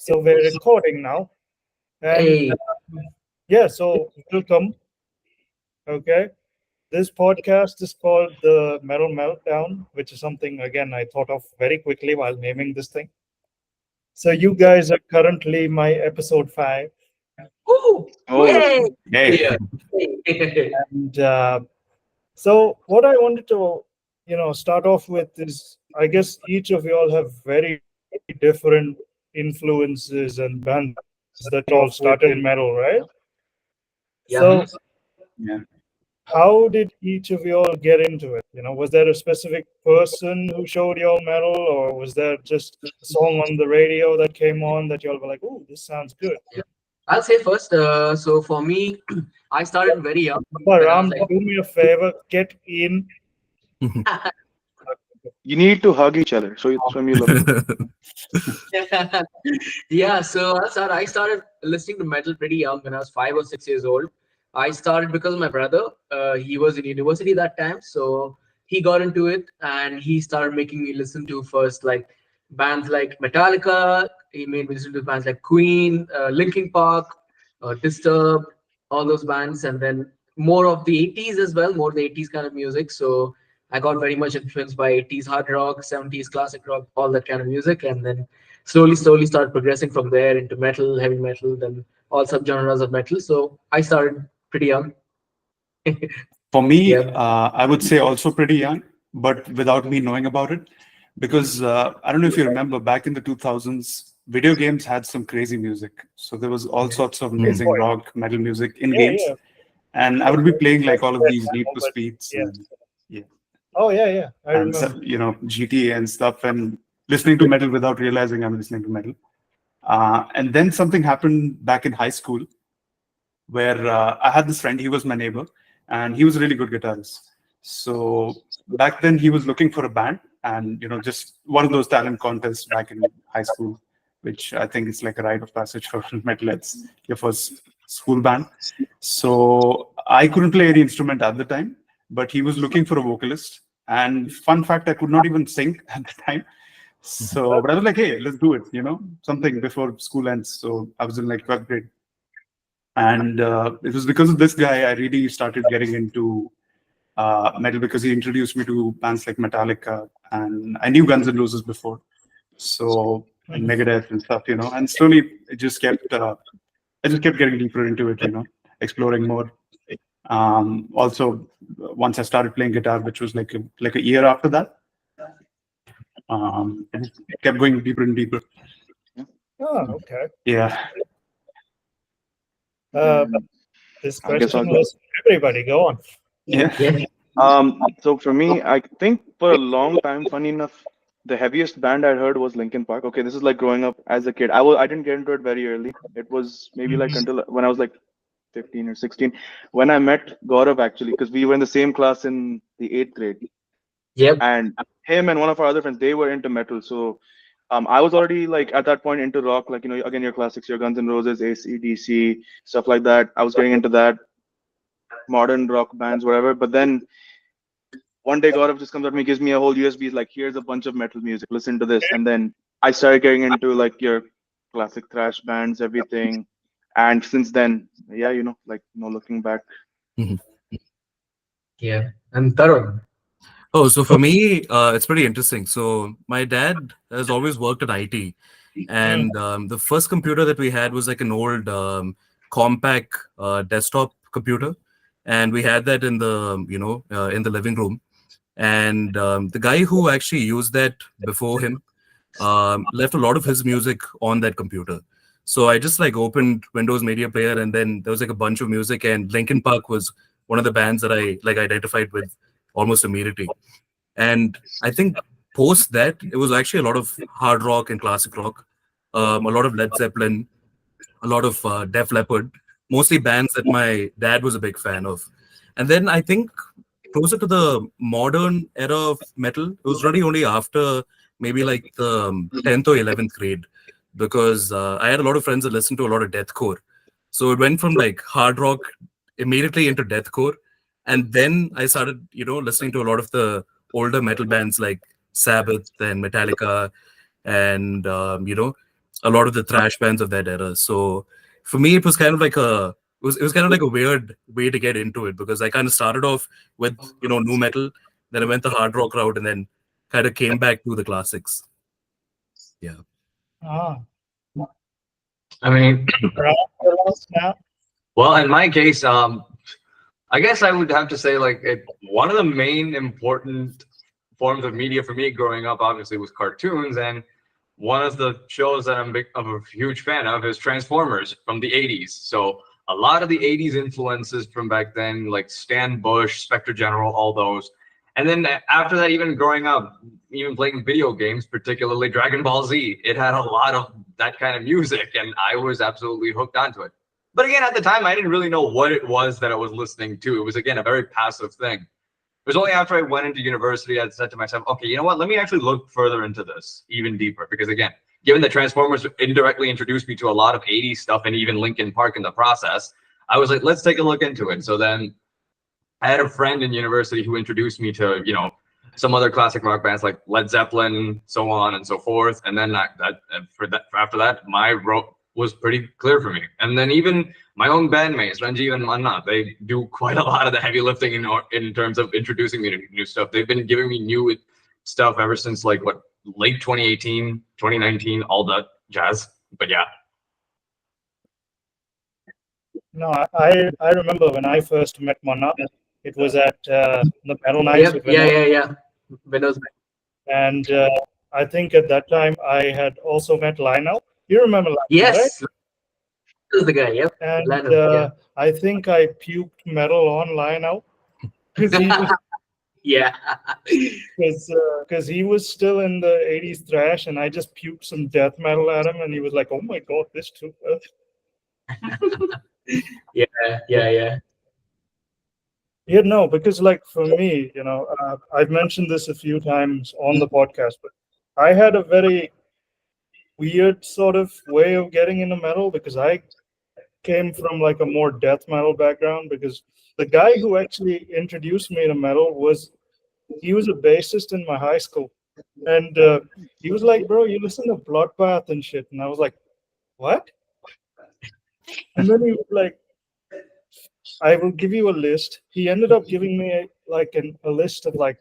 So we're recording now. And Hey, yeah, so welcome. Okay. This podcast is called the Metal Meltdown, which is something, again, I thought of very quickly while naming this thing. So you guys are currently my episode 5. woo, Oh, yay, Hey, yeah. Hey. And so what I wanted to, start off with is I guess each of you all have very different influences and bands that all started in metal, right? So Yeah. yeah. how did each of you all get into it? Was there a specific person who showed you all metal, or was there just a song on the radio that came on that you all were like, "Oh, this sounds good"? Yeah. I'll say first. So for me, I started very young But when I was Ram, like, do me a favor, get in. you need to hug each other. So you look. yeah. So I started listening to metal pretty young when I was 5 or 6 years old. I started because of my brother. He was in university that time, so he got into it and he started making me listen to first like bands like Metallica. He made me listen to bands like Queen, Linkin Park, Disturbed, all those bands, and then more of the 80s as well, more the 80s kind of music. So I got very much influenced by 80s hard rock, 70s classic rock, all that kind of music, and then slowly started progressing from there into metal, heavy metal, then all subgenres of metal. So I started pretty young. For me, Yeah. I would say also pretty young, but without me knowing about it, because I don't know if you remember back in the 2000s, video games had some crazy music. So there was all sorts of Good amazing point. rock, metal music in Yeah, games, yeah. and I would be playing like all of these Need for But Speeds yeah. and yeah, Oh yeah, yeah. I and remember. GTA and stuff, and listening to metal without realizing I'm listening to metal. And then something happened back in high school where I had this friend. He was my neighbor, and he was a really good guitarist. So back then, he was looking for a band, and just one of those talent contests back in high school, which I think is like a rite of passage for metalheads, your first school band. So I couldn't play any instrument at the time, but he was looking for a vocalist. And fun fact, I could not even sing at the time. So, but I was like, hey, let's do it, something before school ends. So I was in like 12th grade. And it was because of this guy I really started getting into metal because he introduced me to bands like Metallica, and I knew Guns N' Roses before, so and Megadeth and stuff, and slowly it just kept I just kept getting deeper into it, exploring more. Also, once I started playing guitar, which was like a year after that, it just kept going deeper and deeper. Oh, okay. Yeah. Uh, And this I guess I'll question go. was everybody. Go on. Yeah. Yeah. So for me, I think for a long time, funny enough, the heaviest band I heard was Linkin Park. Okay, this is like growing up as a kid. I didn't get into it very early. It was maybe like Mhm. until when I was like 15 or 16 when I met Gaurav actually, because we were in the same class in the eighth grade, Yep. and him and one of our other friends, they were into metal. So I was already like at that point into rock, like again your classics, your Guns N' Roses, AC/DC, stuff like that. I was getting into that, modern rock bands, whatever. But then one day Gaurav just comes up to me, gives me a whole USB, is like, here's a bunch of metal music, listen to this. And then I started getting into like your classic thrash bands, everything. And since then, yeah, like no looking back. Mhm. Yeah. And Tarun. Oh, so for me, it's pretty interesting. So my dad has always worked at IT, Mm. and the first computer that we had was like an old compact desktop computer, and we had that in the in the living room. And the guy who actually used that before him left a lot of his music on that computer. So I just like opened Windows Media Player, and then there was like a bunch of music, and Linkin Park was one of the bands that I like identified with almost immediately. And I think post that, it was actually a lot of hard rock and classic rock, a lot of Led Zeppelin, a lot of Def Leppard, mostly bands that my dad was a big fan of. And then I think closer to the modern era of metal, it was really only after maybe like the 10th or 11th grade, because I had a lot of friends that listened to a lot of deathcore. So it went from like hard rock immediately into deathcore. And then I started, listening to a lot of the older metal bands like Sabbath and Metallica and, a lot of the thrash bands of that era. So for me, it was kind of like it was kind of like a weird way to get into it, because I kind of started off with nu metal, then I went the hard rock route, and then kind of came back to the classics. Yeah. Ah, I mean, Ram, tell us now. well, in my case, I guess I would have to say one of the main important forms of media for me growing up, obviously, was cartoons, and one of the shows that I'm a huge fan of is Transformers from the '80s. So a lot of the '80s influences from back then, like Stan Bush, Spectre General, all those. And then after that, even growing up, even playing video games, particularly Dragon Ball Z, it had a lot of that kind of music, and I was absolutely hooked onto it. But again, at the time, I didn't really know what it was that I was listening to. It was, again, a very passive thing. It was only after I went into university, I said to myself, okay, you know what? Let me actually look further into this even deeper. Because again, given that Transformers indirectly introduced me to a lot of '80s stuff and even Linkin Park in the process, I was like, let's take a look into it. So then I had a friend in university who introduced me to, some other classic rock bands like Led Zeppelin, so on and so forth. And then after that, my road was pretty clear for me. And then even my own bandmates, Ranjiv and Manna, they do quite a lot of the heavy lifting in terms of introducing me to new stuff. They've been giving me new stuff ever since late 2018, 2019, all that jazz. But yeah. No, I remember when I first met Manna, it was at the Metal Nights Yep. with Yeah, Vinod. yeah, yeah. Windows. And I think at that time I had also met Lionel. You remember Lionel, right? Yes. This is the guy. Yep. And Lionel, yeah. I think I puked metal on Lionel because he was Yeah. because he was still in the '80s thrash, and I just puked some death metal at him, and he was like, "Oh my god, this too." Yeah, yeah, yeah. Yeah, no, because like for me, I've mentioned this a few times on the podcast, but I had a very weird sort of way of getting into metal because I came from like a more death metal background. Because the guy who actually introduced me to metal he was a bassist in my high school, and he was like, "Bro, you listen to Bloodbath and shit," and I was like, "What?" And then he was like, "I will give you a list." He ended up giving me a list of like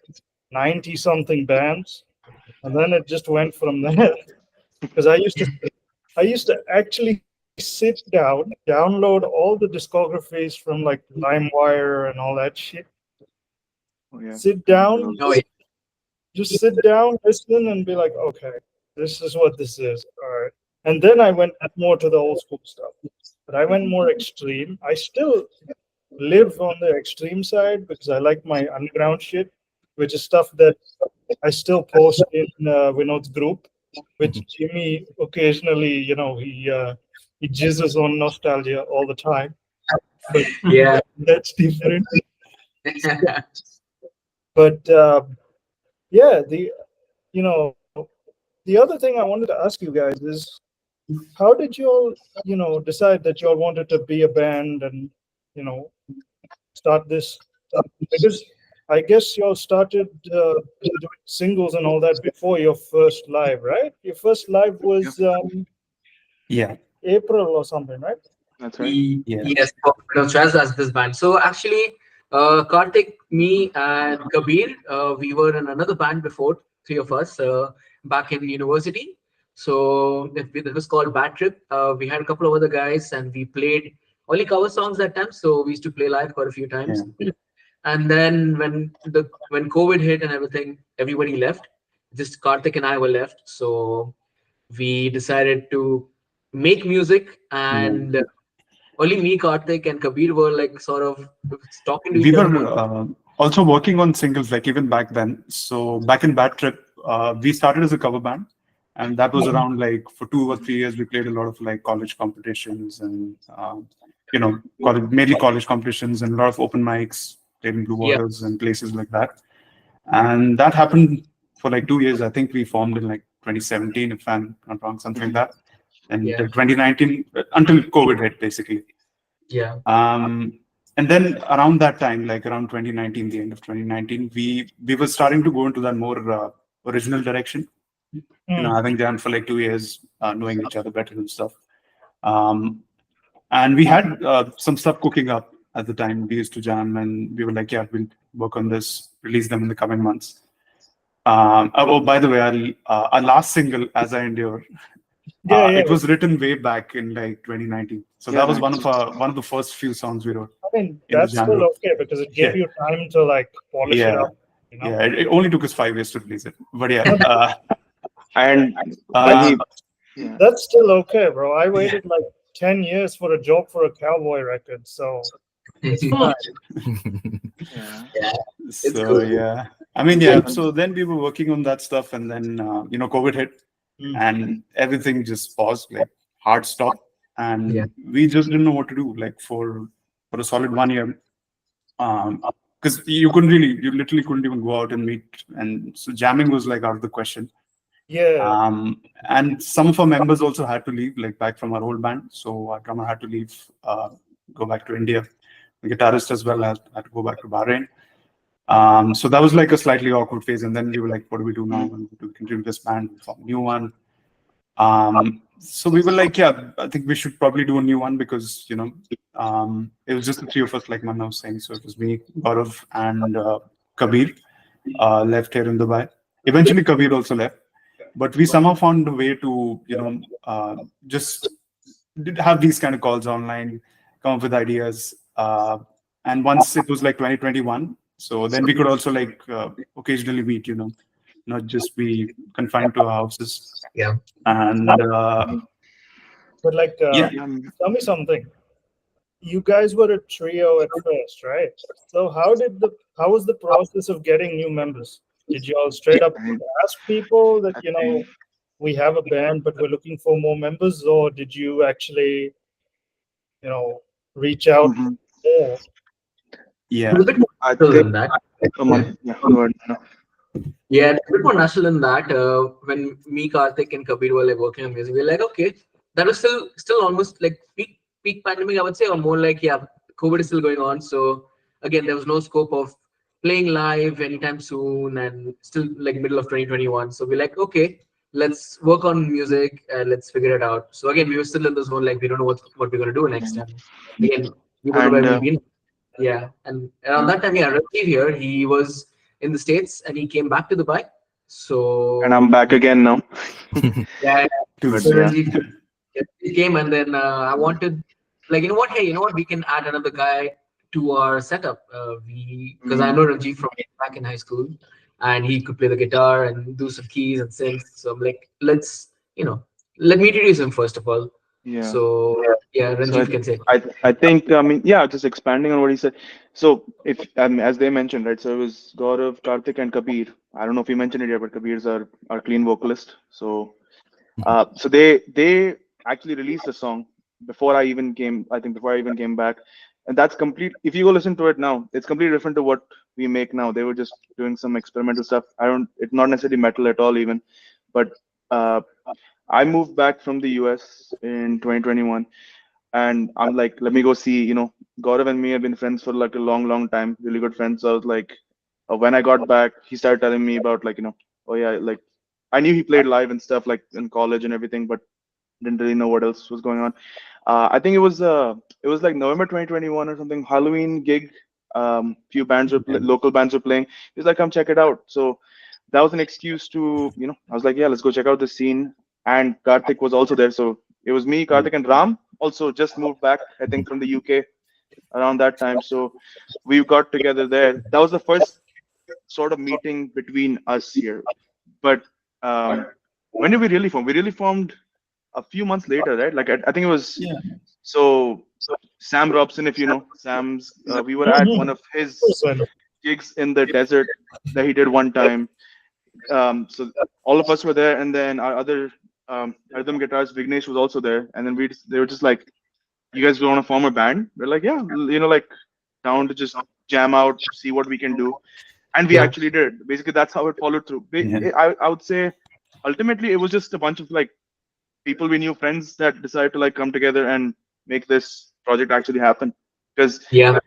90 something bands, and then it just went from there. Because I used to actually sit down, download all the discographies from like LimeWire and all that shit. Oh, yeah. Sit down, Oh, yeah. just sit down, listen, and be like, okay, this is what this is. All right. And then I went more to the old school stuff. But I went more extreme. I still live on the extreme side because I like my underground shit, which is stuff that I still post in Vinod's group, which Jimmy occasionally, he jizzes on nostalgia all the time. But Yeah. that's different. But yeah, the other thing I wanted to ask you guys is, how did you all, decide that you all wanted to be a band and, start this? Because I guess you all started doing singles and all that before your first live, right? Your first live was Yeah. April or something, right? That's right. Yeah. Yes, Chaz as this band. So actually, Karthik, me, and Kabir, we were in another band before, three of us, back in university. So that was called Bad Trip. We had a couple of other guys, and we played only cover songs that time. So we used to play live quite a few times. And then when COVID hit and everything, everybody left. Just Karthik and I were left. So we decided to make music, and only me, Karthik, and Kabir were like sort of talking to We each were other. also working on singles, like even back then. So back in Bad Trip, we started as a cover band, and that was around like for 2 or 3 years. We played a lot of like college competitions and mainly college competitions and a lot of open mics, played in Blue Yeah. Waters and places like that. And that happened for like 2 years. I think we formed in like 2017, if I'm not wrong, something like that. And Yeah. till 2019, until COVID hit, basically. Yeah. And then around that time, like around 2019, the end of 2019, we were starting to go into that more original direction. having jammed for like 2 years, knowing each other better and stuff. Um, and we had some stuff cooking up at the time. We used to jam, and we were like, yeah, we'll work on this, release them in the coming months. Oh, by the way, our last single, As I Endure, Yeah, yeah. it was written way back in like 2019. So Yeah, that was nice. one of the first few songs we wrote I mean, in the that's jam still room. okay because it gave Yeah. you time to like polish it Yeah, up. You know. yeah. It only took us 5 years to release it, but yeah. And when Uh, he, yeah, That's still okay, bro. I waited like 10 years for a job for a cowboy record, so it's fine. yeah. Yeah, it's so cool. yeah, I mean, yeah. So then we were working on that stuff, and then COVID hit, and everything just paused, like hard stop, and Yeah. we just didn't know what to do, like for a solid 1 year. Because you literally couldn't even go out and meet, and so jamming was like out of the question. Yeah. And some of our members also had to leave, like back from our old band. So our drummer had to leave, go back to India. The guitarist as well had to go back to Bahrain. So that was like a slightly awkward phase. And then we were like, what do we do now? Do we continue this band, form a new one? So we were like, yeah, I think we should probably do a new one because, it was just the three of us, like Manna was saying. So it was me, Gaurav, and Kabir left here in Dubai. Eventually, Kabir also left. But we somehow found a way to, just did have these kind of calls online, come up with ideas. And once it was like 2021, so then we could also like occasionally meet, not just be confined to our houses. Yeah. And But like, yeah, tell me something. You guys were a trio at first, right? So how was the process of getting new members? Did you all straight up ask people that, we have a band, but we're looking for more members, or did you actually, reach out Mhm. more? yeah, It's a bit more I natural think, than that. yeah, go ahead. No. Yeah, it's a bit more natural than that. When me, Karthik, and Kabir were like working on music, we are like, okay, that was still almost like peak pandemic, I would say, or more like, yeah, COVID is still going on. So again, there was no scope of playing live anytime soon, and still like middle of 2021. So we're like, okay, let's work on music and let's figure it out. So again, we were still in the zone, like we don't know what we're gonna do next time. Again, we don't know where And we'll be. Yeah, and around that time, yeah, Rajiv here, he was in the States and he came back to Dubai. and So I'm back again now. yeah, too But so bad. yeah. Ranjit came, and then I wanted, like, you know what? Hey, you know what? We can add another guy to our setup. Because I know Ranjit from back in high school, and he could play the guitar and do some keys and synths. So I'm like, let me introduce him first of all. Yeah. So yeah, So Ranjit can say. I think, I mean, yeah, just expanding on what he said. So if as they mentioned, right, so it was Gaurav, Karthik, and Kabir. I don't know if you mentioned it yet, but Kabir's our clean vocalist. So so they actually released a song before I even came. I think before I even came back, and that's complete. If you go listen to it now, it's completely different to what we make now. They were just doing some experimental stuff. I don't. It's not necessarily metal at all, even, but uh, I moved back from the US in 2021, and I'm like, let me go see. Gaurav and me have been friends for like a long, long time, really good friends. So I was like, when I got back, he started telling me about like, oh yeah, like I knew he played live and stuff like in college and everything, but didn't really know what else was going on. I think it was like November 2021 or something, Halloween gig. Few local bands were playing. He's like, come check it out. So that was an excuse to, I was like, yeah, let's go check out the scene. And Karthik was also there. So it was me, Karthik, and Ram also just moved back, I think, from the UK around that time. So we got together there. That was the first sort of meeting between us here. But when did we really form? We really formed a few months later, right? Like I think it was so Sam Robson, if you know Sam's. We were at one Mhm. of his Course I know. gigs in the desert that he did one time. So all of us were there, and then our other rhythm guitarist Vignesh was also there. And then they were just like, "You guys want to form a band?" We're like, "Yeah, like down to just jam out, see what we can do." And we Yeah. actually did. Basically, that's how it followed through. Yeah. I would say ultimately it was just a bunch of like people we knew, friends that decided to like come together and make this project actually happen. Because Yeah.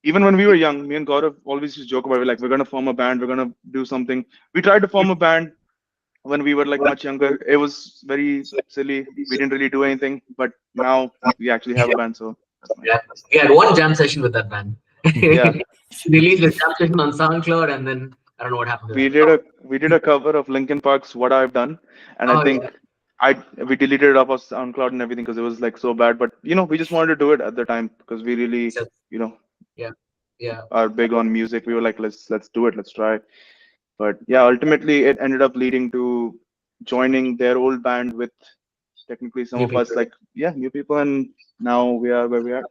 even when we were young, me and Gaurav always used to joke about it, like we're gonna form a band, we're gonna do something. We tried to form a band when we were like much younger, it was very silly. We didn't really do anything, but now we actually have a band, so that's nice. Yeah, we had one jam session with that band. Yeah, Released the jam session on SoundCloud, and then I don't know what happened to we that. did a cover of Linkin Park's "What I've Done," and I Oh think yeah, we deleted it off of SoundCloud and everything because it was like so bad. But we just wanted to do it at the time because we really so, you know yeah, yeah. are big on music. We were like, let's do it, let's try. But yeah, ultimately it ended up leading to joining their old band with technically some New of us people. like new people, and now we are where we are.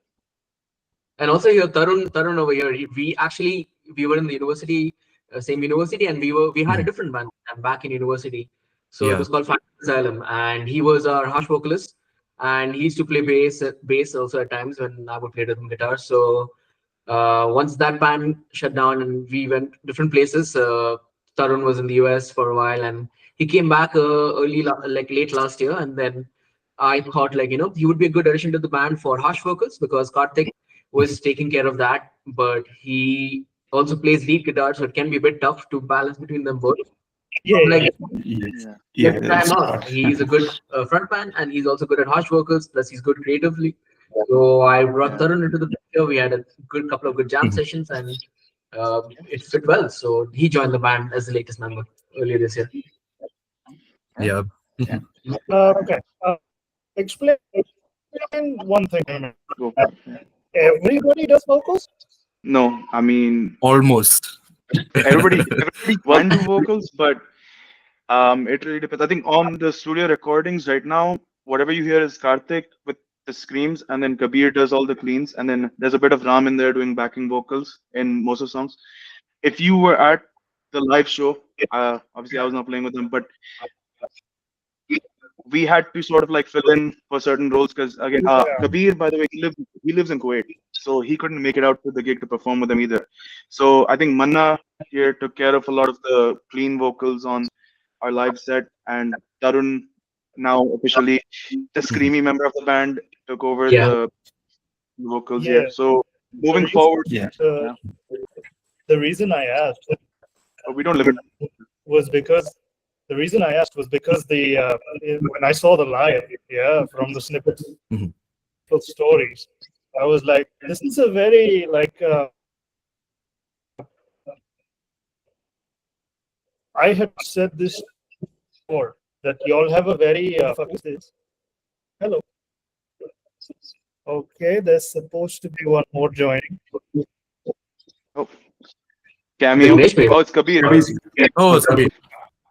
And also here, Tarun over here. We were in the university, same university, and we had a different band back in university. So it Yeah. was called Final Asylum, and he was our harsh vocalist, and he used to play bass also at times when I would play rhythm guitar. So once that band shut down and we went different places, Tarun was in the US for a while, and he came back like late last year, and then I thought like he would be a good addition to the band for harsh vocals because Karthik was taking care of that, but he also plays lead guitar, so it can be a bit tough to balance between them both. Yeah, Like Yes. Yeah. Yeah, let's try that's him out. what. He's a good frontman, and he's also good at harsh vocals. Plus, he's good creatively. So I brought Yeah. Tarun into the picture. We had a good couple of good jam sessions, and it fit well. So he joined the band as the latest member earlier this year. Yeah. Yeah. okay. Explain one thing. Go for it. Yeah. Everybody does vocals. No, I mean Almost. everybody can do vocals, but it really depends. I think on the studio recordings right now, whatever you hear is Karthik with the screams, and then Kabir does all the cleans, and then there's a bit of Ram in there doing backing vocals in most of the songs. If you were at the live show, obviously I was not playing with them, but we had to sort of like fill in for certain roles because again, Yeah. Kabir, by the way, he lives in Kuwait, so he couldn't make it out to the gig to perform with them either. So I think Manna here took care of a lot of the clean vocals on our live set, and Tarun, now officially the screamy member of the band, took over Yeah. the vocals Yeah. here. So The moving reason, forward, Yeah. yeah, the reason I asked but we don't limit. was because the when I saw the live, from the snippets Mhm. of stories, I was like, this is a very like I had said this before that y'all have a very fuck is this? Hello. Okay, there's supposed to be one more joining. Oh, cameo. Vignesh maybe. Oh, it's Kabir. Oh, it's Kabir.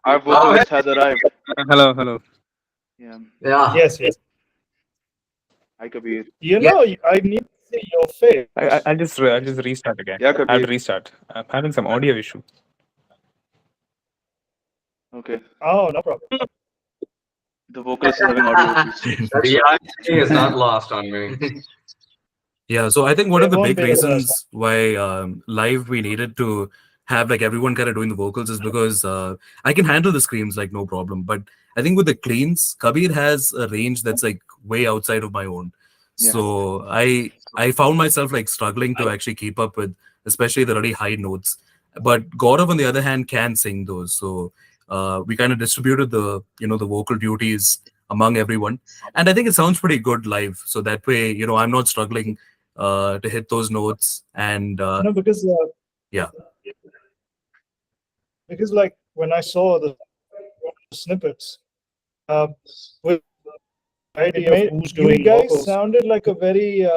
Our vocalist has arrived. Hello. Yeah. Yeah. Yes. Hi, Kabir. You Yeah. know, I need to see your face. I'll just restart again. Yeah, I'll Kabir. restart. I'm having some audio issue. Okay. Oh, no problem. The vocalist is having audio issues. The irony is not lost on me. Yeah, so I think one There of the won't big be a reasons why live we needed to have like everyone kind of doing the vocals is because I can handle the screams like no problem, but I think with the cleans, Kabir has a range that's like way outside of my own. Yeah. So I found myself like struggling to actually keep up with, especially the really high notes. But Gaurav on the other hand can sing those, so we kind of distributed the the vocal duties among everyone, and I think it sounds pretty good live. So that way, I'm not struggling to hit those notes, and No, yeah. because like when I saw the snippets, with idea of who's doing guys vocals sounded like a very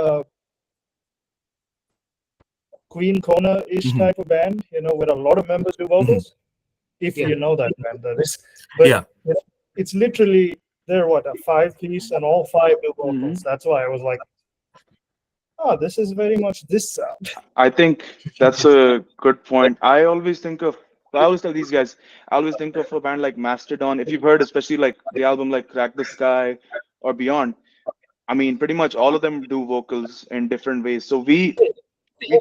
Queen Kona-ish Mhm. type of band, where a lot of members do vocals. If Yeah. you know that band, that is. But Yeah. it's literally they're a 5-piece, and all 5 do vocals. That's why I was like, oh, this is very much this sound. I think that's a good point. I always tell these guys, I always think of a band like Mastodon. If you've heard, especially like the album like Crack the Sky or Beyond, I mean, pretty much all of them do vocals in different ways. So we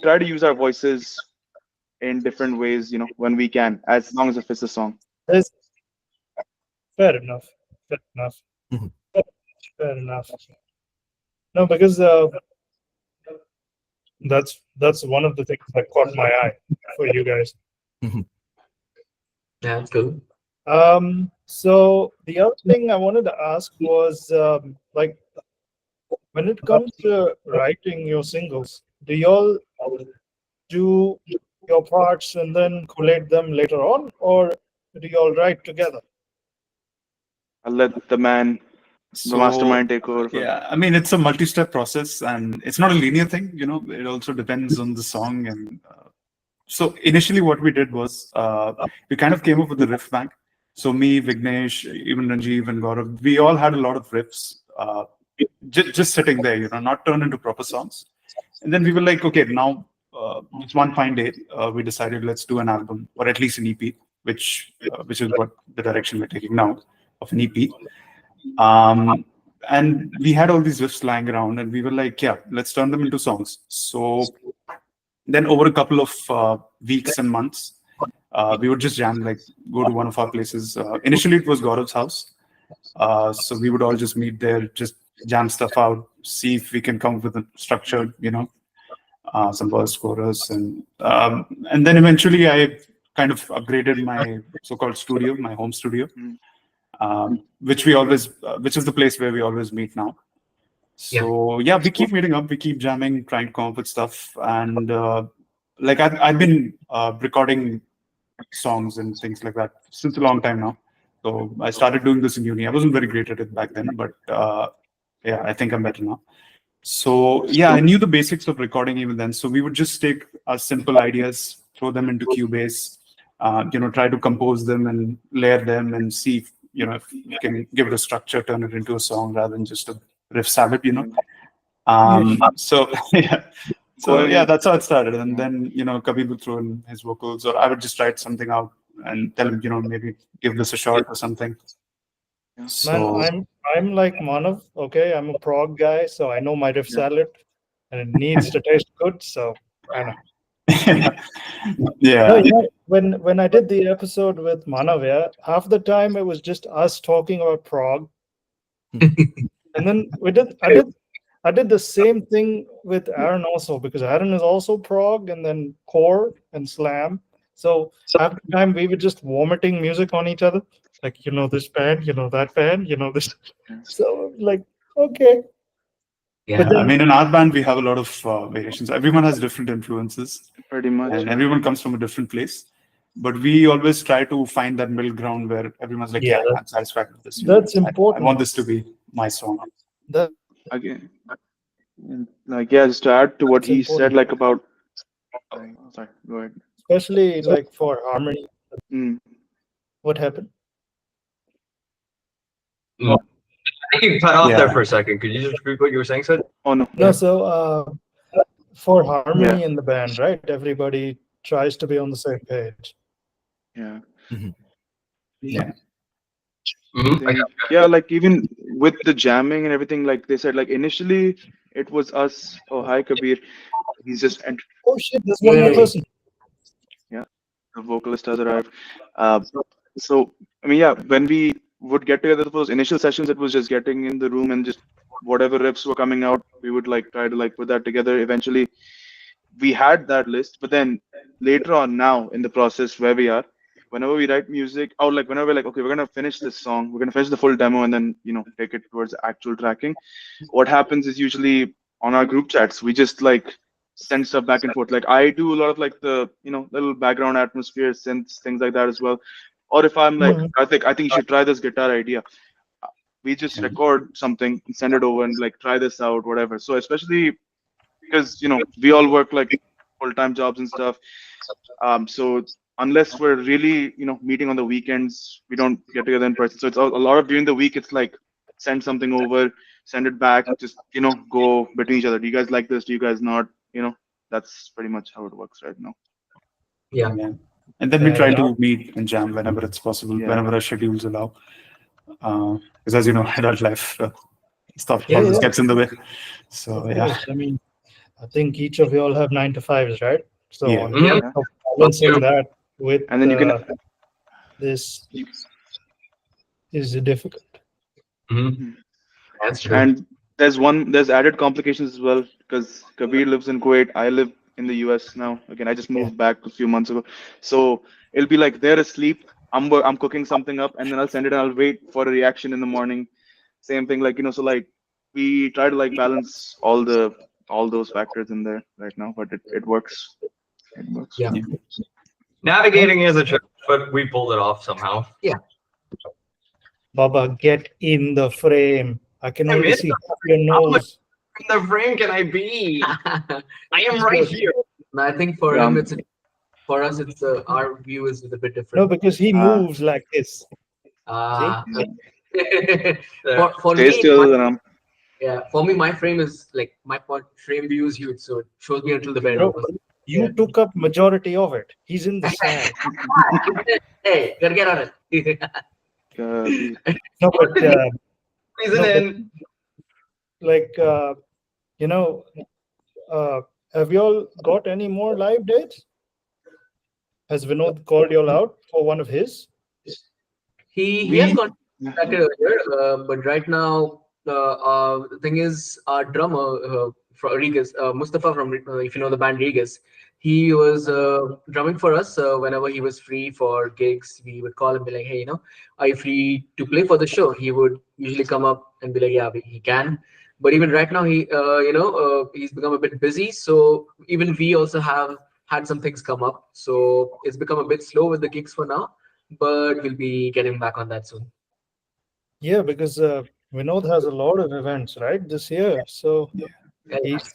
try to use our voices in different ways, when we can, as long as it fits the song. There's, fair enough. Mhm. Fair enough. No, because that's one of the things that caught my eye for you guys. Yeah, that's cool. So the other thing I wanted to ask was like when it comes to writing your singles, do y'all do your parts and then collate them later on, or do y'all write together? I'll let the man, the So mastermind, take over first. yeah, I mean it's a multi-step process, and it's not a linear thing. It also depends on the song. And so initially, what we did was we kind of came up with a riff bank. So me, Vignesh, even Ranjeev and Gaurav, we all had a lot of riffs just sitting there, not turned into proper songs. And then we were like, okay, now it's one fine day, we decided let's do an album or at least an EP, which is what the direction we're taking now of an EP. And we had all these riffs lying around, and we were like, yeah, let's turn them into songs. So then over a couple of weeks and months, we would just jam, like go to one of our places. Initially, it was Gaurav's house. So we would all just meet there, just jam stuff out, see if we can come up with a structure, some verse, chorus, and then eventually I kind of upgraded my so-called studio, my home studio, which is the place where we always meet now. So yeah, we keep meeting up, we keep jamming, trying to come up with stuff, and like I've been recording songs and things like that since a long time now. So I started doing this in uni. I wasn't very great at it back then, but yeah, I think I'm better now. So yeah, I knew the basics of recording even then. So we would just take our simple ideas, throw them into Cubase, try to compose them and layer them and see if you can give it a structure, turn it into a song rather than just a riff salad. So yeah. So yeah, that's how it started. And then, Kabir would throw in his vocals, or I would just write something out and tell him, maybe give this a shot or something. So Man, I'm like Manav. Okay, I'm a prog guy, so I know my riff salad, and it needs to taste good. So I know. No, yeah. when I did the episode with Manav, yeah, half the time it was just us talking about prog, and then I did the same thing with Aaron also, because Aaron is also prog and then core and slam. So half the time we were just vomiting music on each other, like this band, that band, this. So like, okay. Yeah. But I then mean, in our band, we have a lot of variations. Everyone has different influences, Pretty much. and everyone comes from a different place. But we always try to find that middle ground where everyone's like, Yeah, yeah, I'm satisfied with this. that's I important. want this to be my song. That, Again, and, like, yeah, just to add to what that's he said, important, like about. Sorry, go ahead. especially like for harmony. Mm. What happened? I think you cut off there Yeah. for a second. Could you just repeat what you were saying, Sid? Oh no. No, so for harmony Yeah. in the band, right? Everybody tries to be on the same page. Yeah. Yeah. Mhm. I Thing. Yeah, like even with the jamming and everything, like they said, like initially it was us. Oh, hi Kabir. He's just entered. Oh shit, there's one more Yay. person. Yeah, the vocalist has arrived. Uh, so I mean, yeah, when we would get together for those initial sessions, it was just getting in the room and just whatever riffs were coming out, we would like try to like put that together. Eventually, we had that list, but then later on, now in the process where we are, whenever we write music, or like whenever we're like, okay, we're gonna finish this song, we're gonna finish the full demo, and then take it towards actual tracking. What happens is usually on our group chats, we just like send stuff back and forth. Like I do a lot of like the little background atmosphere, synths, things like that as well. Or if I'm like, Mhm. I think you should try this guitar idea. We just Yeah. record something and send it over and like try this out, whatever. So especially because we all work like full-time jobs and stuff. So unless we're really meeting on the weekends, we don't get together in person. So it's a lot of during the week. It's like send something over, send it back, just go between each other. Do you guys like this? Do you guys not? That's pretty much how it works right now. Yeah. Yeah. And then we Yeah, try yeah. to meet and jam whenever it's possible, Yeah. whenever our schedules allow. Because as you know, adult life stuff Yeah, always yeah. gets in the way. So Of yeah. course. I mean, I think each of you all have 9 to 5s, right? So Yeah. on Mhm. top of balancing that with And then you can this is difficult. Mhm. That's true. and there's added complications as well because Kabir lives in Kuwait. I live in the US now. Again, I just moved back a few months ago. So it'll be like they're asleep I'm cooking something up, and then I'll send it, and I'll wait for a reaction in the morning. Same thing, like, so like we try to like balance all those factors in there right now, but it works. It works. Yeah. Navigating is a challenge, but we pulled it off somehow. Baba, get in the frame. I can I'm only in see the half your nose. In the frame can I be? I am He's right good. here. And I think for Yeah. him, for us, it's our view is a bit No, different. because he moves like this. Ah. Yeah. For Stay me, still, and for me, my frame is like frame view is huge, so it shows me until the bed Bro, opens. you took up majority of it. He's in the sand. Hey, gotta get on it. No, but Reason no, but in. like have you all got any more live dates? Has Vinod called you all out for one of his? He has contacted earlier, but right now the thing is our drummer from Regis, Mustafa from if you know the band Regis, he was drumming for us whenever he was free for gigs. We would call him, be like, hey, are you free to play for the show? He would usually come up and be like, yeah, he can. But even right now, he's become a bit busy. So even we also have had some things come up. So it's become a bit slow with the gigs for now, but we'll be getting back on that soon. Yeah, because Vinod has a lot of events, right, this year. So he's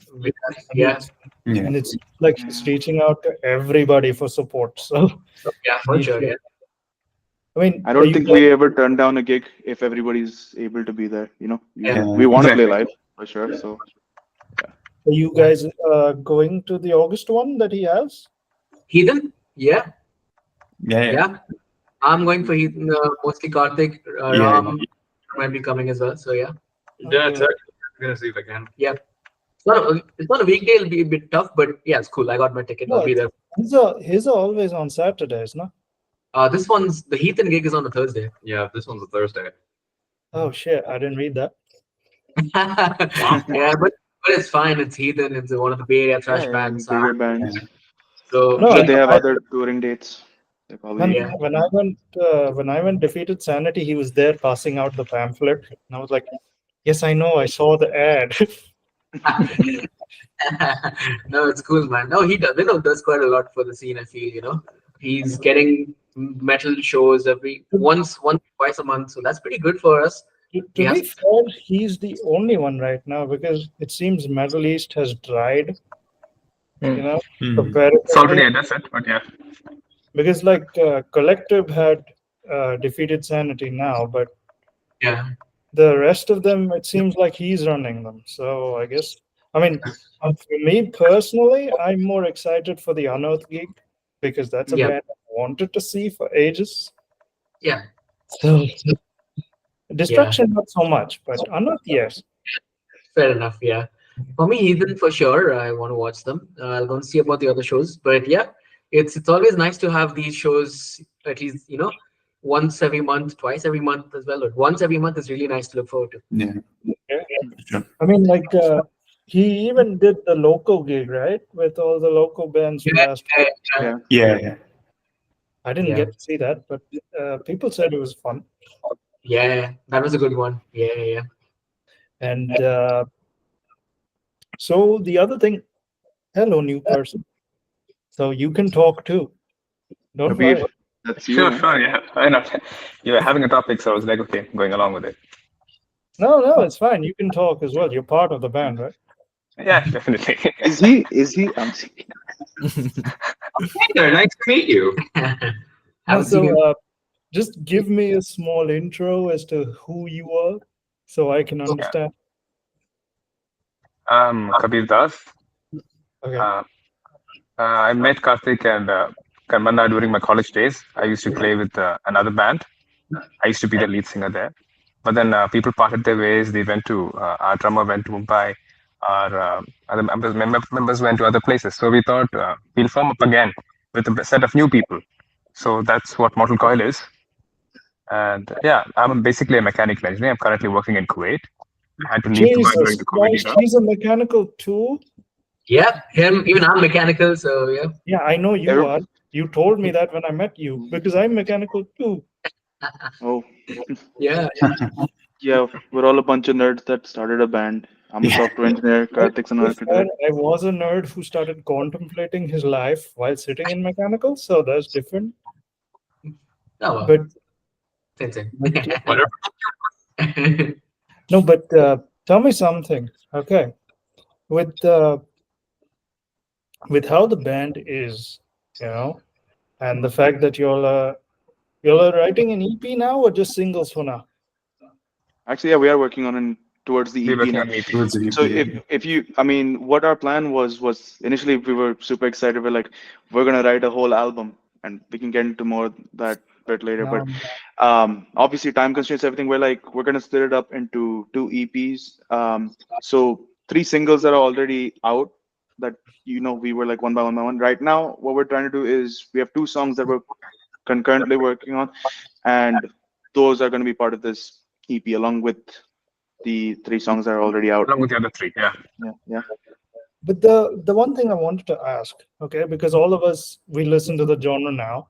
Yeah, and it's like he's reaching out to everybody for support. So yeah, for sure. Yeah. I mean, I don't think we ever turn down a gig if everybody's able to be there. We want to play live for sure. So Are you guys going to the August one that he has? Heathen? Yeah. Yeah. I'm going for Heathen, mostly Karthik. Ram might be coming as well. So yeah. Yeah, I'm gonna see if I can. Yeah. It's not a weekday. It'll be a bit tough, but yeah, it's cool. I got my ticket. I'll be there. His are always on Saturdays, no? This one's the Heathen gig is on a Thursday. Yeah, this one's a Thursday. Oh shit, I didn't read that. Yeah, but it's fine. It's Heathen. It's one of the Bay Area thrash bands. bigger bands. So No, I'm sure they have other touring dates. They probably. When I went Defeated Sanity, he was there passing out the pamphlet, and I was like, "Yes, I know. I saw the ad." No, it's cool, man. No, he does. Does quite a lot for the scene. I feel, he's getting metal shows once, twice a month. So that's pretty good for us. To be fair, he's the only one right now because it seems Metal East has dried. Comparatively. It's already a desert, but yeah. Because like Collective had Defeated Sanity now, but yeah, the rest of them, it seems like he's running them. So I guess, for me personally, I'm more excited for the Unearth gig because that's a band I wanted to see for ages. Yeah. So Destruction, not so much, but Unearth, yes. Fair enough. Yeah. For me, Heathen for sure. I want to watch them. I'll go and see about the other shows. But yeah, it's always nice to have these shows at least once every month, twice every month as well. But once every month is really nice to look forward to. Yeah. Sure. I mean, like he even did the local gig, right, with all the local bands from last year. Yeah. I didn't get to see that, but people said it was fun. Yeah, that was a good one. Yeah. And so the other thing, hello, new person. So you can talk too. Don't worry. That's you. Sure, yeah. I know. You were having a topic, so I was like, okay, going along with it. No, it's fine. You can talk as well. You're part of the band, right? Yeah, definitely. Is he? I'm Hey there, nice to meet you. So just give me a small intro as to who you are so I can understand. Kabir Das. Okay. I met Karthik and Karmanna during my college days. I used to play with another band. I used to be the lead singer there. But then people parted their ways. They went to, our drummer went to Mumbai. Our other members went to other places. So we thought we'll form up again with a set of new people. So that's what Mortal Koil is. And yeah, I'm basically a mechanical engineer. I'm currently working in Kuwait. I had to leave Dubai during the COVID era. He's a mechanical too. Yeah, even I'm mechanical, so yeah. Yeah, I know you are. You told me that when I met you because I'm mechanical too. Oh, Yeah. yeah, we're all a bunch of nerds that started a band. I'm a Yeah. software engineer, But Karthik's an to be fair, architect. I was a nerd who started contemplating his life while sitting in mechanical, so that's different. Oh, well, But, same thing. but Whatever. no, but tell me something, okay? With with how the band is, you know, and the fact that you're writing an EP now or just singles for now? Actually, yeah, we are working on towards the We're EP working now. on EP. Towards the So EP, yeah. if you, I mean, what our plan was initially we were super excited. We're like, we're gonna write a whole album, and we can get into more of that bit later. But No. obviously time constraints, everything. We're like, we're gonna split it up into two EPs. So three singles that are already out that we were like one by one by one. Right now, what we're trying to do is we have two songs that we're concurrently working on, and those are going to be part of this EP along with the three songs that are already out. Along with the other three. Yeah. Yeah, yeah. But the one thing I wanted to ask, okay, because all of us we listen to the genre now,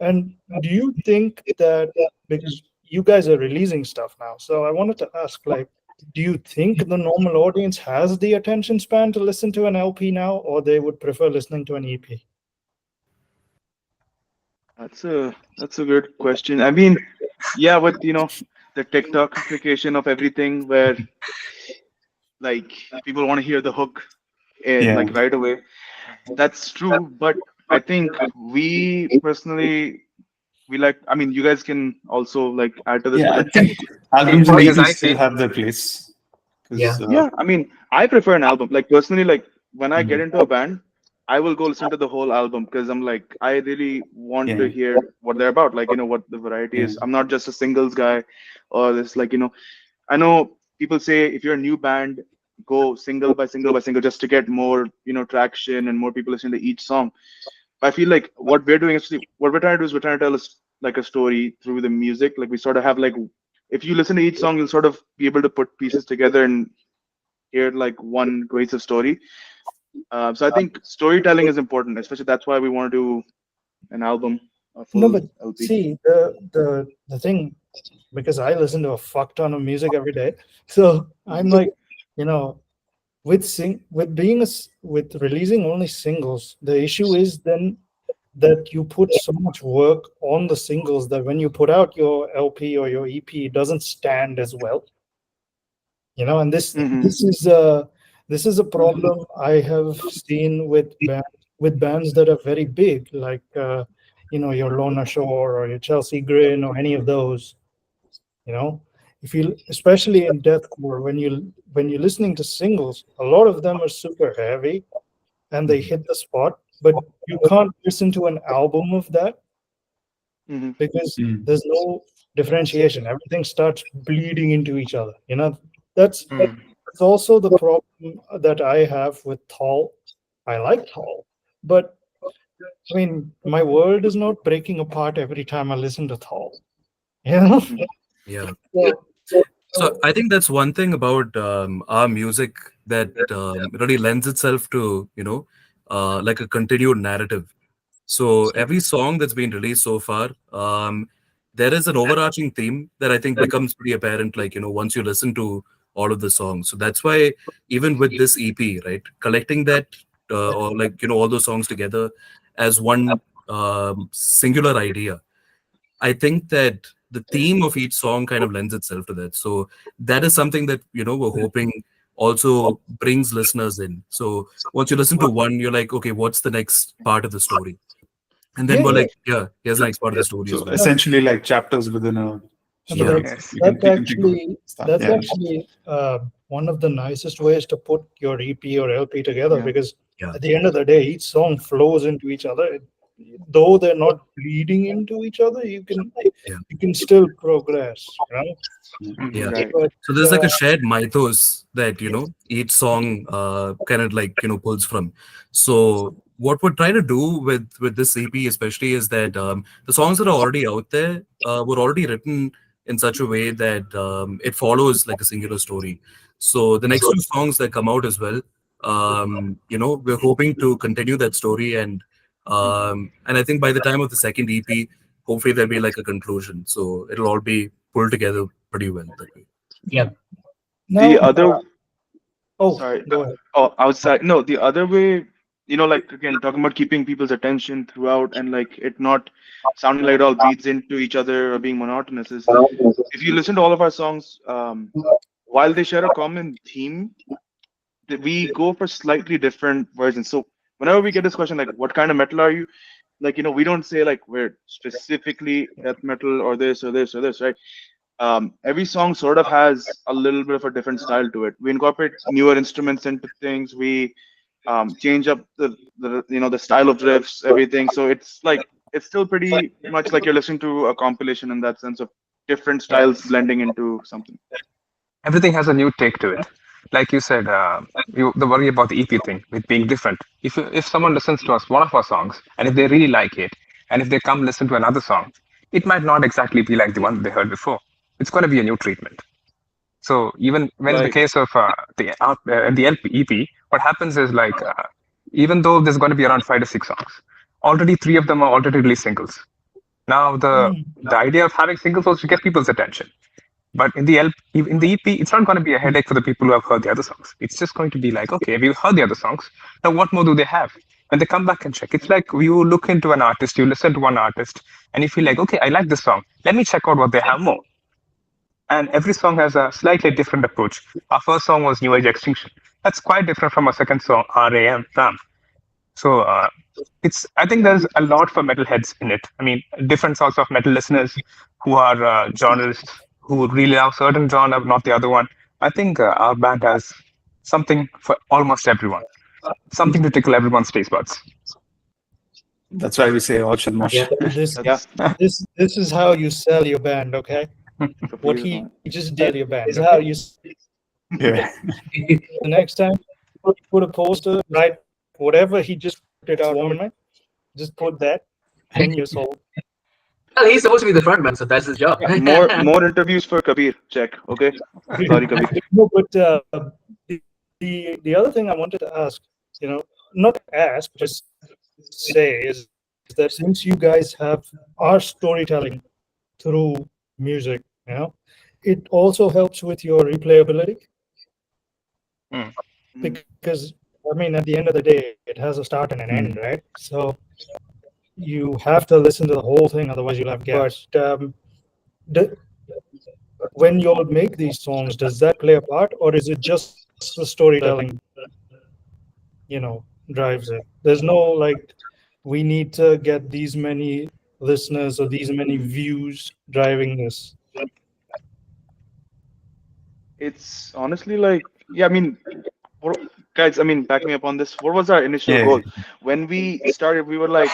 and do you think that because you guys are releasing stuff now, so I wanted to ask, like, do you think the normal audience has the attention span to listen to an LP now, or they would prefer listening to an EP? That's a good question. I mean, yeah, with the TikTokification of everything, where like people want to hear the hook Yeah. like right away. That's true, but I think we personally we like. I mean, you guys can also like add to this, Yeah, but I like, think albums and Because I EPs still feel have their place. Yeah. Because yeah, I mean, I prefer an album. Like personally, like when I get mhm, into a band, I will go listen to the whole album because I'm like, I really want to yeah, hear what they're about. Like, what the variety yeah, is. I'm not just a singles guy or this like, I know people say if you're a new band, go single by single by single just to get more, traction and more people listening to each song. I feel like what we're doing actually, what we're trying to do is we're trying to tell us like a story through the music. Like we sort of have like, if you listen to each song, you'll sort of be able to put pieces together and hear like one cohesive story. So I think storytelling is important, especially that's why we want to do an album, a No, full but LP. see, the thing, because I listen to a fuck ton of music every day, so I'm like, you know, with being with releasing only singles, the issue is then that you put so much work on the singles that when you put out your LP or your EP, it doesn't stand as well. And Hmm. this is a problem I have seen with bands that are very big, like your Lorna Shore or your Chelsea Grin or any of those. You know, if you especially in deathcore, when you're listening to singles, a lot of them are super heavy and they hit the spot, but you can't listen to an album of that Hmm. because mm, there's no differentiation. Everything starts bleeding into each other. That's mm, that's also the problem that I have with Tall. I like Tall, but I mean, my world is not breaking apart every time I listen to Tall. You know, Hmm. Yeah. so, So I think that's one thing about our music that really lends itself to, like a continued narrative. So every song that's been released so far, there is an overarching theme that I think becomes pretty apparent, like, once you listen to all of the songs. So that's why even with this EP, right, collecting that or like, all those songs together as one singular idea, I think that the theme of each song kind of lends itself to that. So that is something that, we're hoping also brings listeners in. So once you listen to one, you're like, okay, what's the next part of the story? And then yeah, we're yeah. like, yeah, here's the next part of the story as so well. essentially like chapters within a No, but story. yes. that's You can think of actually stuff. that's Yeah, actually one of the nicest ways to put your EP or LP together Yeah. because Yeah. at the end of the day, each song flows into each other. Though they're not bleeding into each other, Yeah. you can still progress. Mhm. Yeah. Right. But So there's like a shared mythos that, each song kind of like, pulls from. So what we're trying to do with this EP especially is that the songs that are already out there were already written in such a way that it follows like a singular story. So the next two songs that come out as well, we're hoping to continue that story and And I think by the time of the second EP, hopefully there'll be like a conclusion. So it'll all be pulled together pretty well that way. Yeah. The Now, other, oh, sorry, go ahead. oh, outside, no, the other way, like again, talking about keeping people's attention throughout and like it not sounding like it all bleeds into each other or being monotonous is if you listen to all of our songs, while they share a common theme, we go for slightly different versions. So whenever we get this question, like, what kind of metal are you? Like, we don't say like we're specifically death metal or this or this or this, right? Every song sort of has a little bit of a different style to it. We incorporate newer instruments into things. We change up the style of riffs, everything. So it's still pretty much like you're listening to a compilation in that sense of different styles blending into something. Everything has a new take to it. Like you said, the worry about the EP thing with being different. If someone listens to us one of our songs and if they really like it, and if they come listen to another song, it might not exactly be like the one they heard before. It's going to be a new treatment. So even when in the Like, case of the EP, what happens is like even though there's going to be around 5 to 6 songs, already 3 of them are already released singles. Now the idea of having singles was to get people's attention. But in the EP, it's not going to be a headache for the people who have heard the other songs. It's just going to be like, okay, we've heard the other songs. Now, what more do they have? When they come back and check, it's like you look into an artist, you listen to one artist, and you feel like, okay, I like this song. Let me check out what they have more. And every song has a slightly different approach. Our first song was New Age Extinction. That's quite different from our second song, RAM, Ram. So I think there's a lot for metalheads in it. I mean, different sorts of metal listeners who are genres who really love certain genre, not the other one. I think our band has something for almost everyone, something to tickle everyone's taste buds. That's why we say Ocean Mosh. Yeah. This yeah, this is how you sell your band, okay? so What please he don't. just did your band is how you. Yeah. The next time, put a poster, write whatever he just put it out on, just put that, 10 years old. Well, he's supposed to be the front man, so that's his job. Yeah, more interviews for Kabir. Check. Okay. Sorry, Kabir. No, but the other thing I wanted to ask, not ask, just say is that since you guys have our storytelling through music, it also helps with your replayability. Because I mean, at the end of the day, it has a start and an end, right? So you have to listen to the whole thing, otherwise you'll have gaps. When you all make these songs, does that play a part, or is it just the storytelling, drives it? There's no like, we need to get these many listeners or these many views driving this. It's honestly like, yeah, I mean, guys, I mean, back me up on this. What was our initial Yeah. goal? When we started, we were like,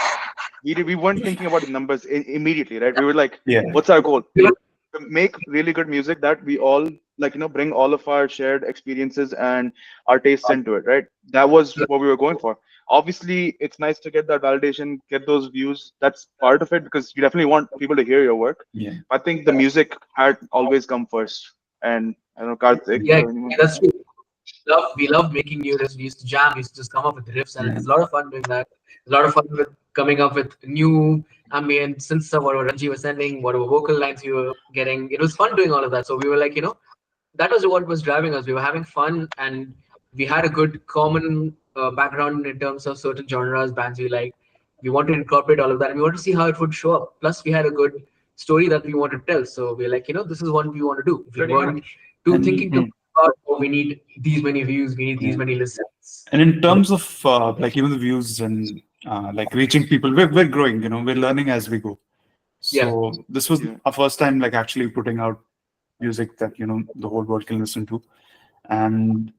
we weren't thinking about the numbers immediately, right? We were like, Yeah. what's our goal? To make really good music that we all like, bring all of our shared experiences and our tastes into it, right? That was what we were going for. Obviously, it's nice to get that validation, get those views. That's part of it because you definitely want people to hear your work. Yeah. I think the music had always come first. And I don't know, Karthik. Yeah, or anyone? that's true. We love making new riffs. We used to jam. We used to just come up with riffs, and it's a lot of fun doing that. A lot of fun with coming up with new ambient synth stuff, whatever Ranji was sending, whatever vocal lines you were getting. It was fun doing all of that. So we were like, that was what was driving us. We were having fun, and we had a good common background in terms of certain genres, bands we like. We wanted to incorporate all of that, and we wanted to see how it would show up. Plus, we had a good story that we wanted to tell. So we're like, this is what we want to do. We weren't thinking too about, oh, we need these many views, we need these many listens. And in terms of like even the views and like reaching people, we're growing. We're learning as we go. So this was our first time like actually putting out music that the whole world can listen to, and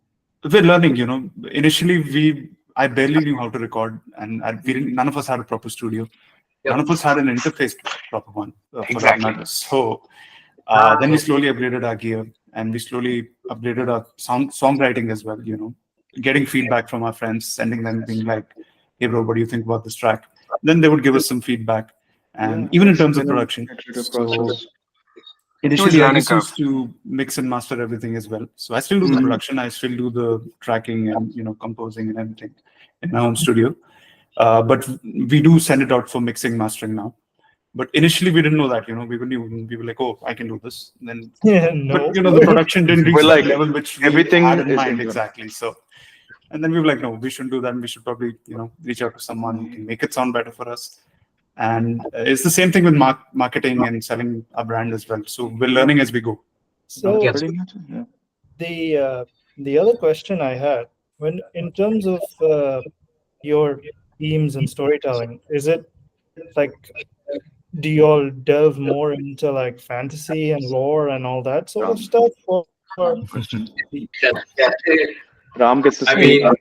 we're learning. Initially I barely knew how to record, and none of us had a proper studio. None of us had an interface proper one for that matter. So then we slowly upgraded our gear, and we slowly upgraded our songwriting as well. Getting feedback from our friends, sending them, being like, "Hey, bro, what do you think about this track?" Then they would give us some feedback, and even in terms of production. So initially, I just used to mix and master everything as well. So I still do the production, I still do the tracking and composing and everything in my own studio. But we do send it out for mixing, mastering now. But initially, we didn't know that. We were like, "Oh, I can do this." And then, Yeah, no. but the production didn't reach We're that like, level which we everything had in is mind into it. exactly. So, and then we were like, "No, we shouldn't do that. We should probably, reach out to someone who can make it sound better for us." And it's the same thing with marketing and selling our brand as well. So we're learning as we go. So Yeah. Pretty much, yeah. the other question I had, when in terms of your themes and storytelling, is it like, do you all delve more into like fantasy and lore and all that sort of stuff, or Ram gets to I speak. mean,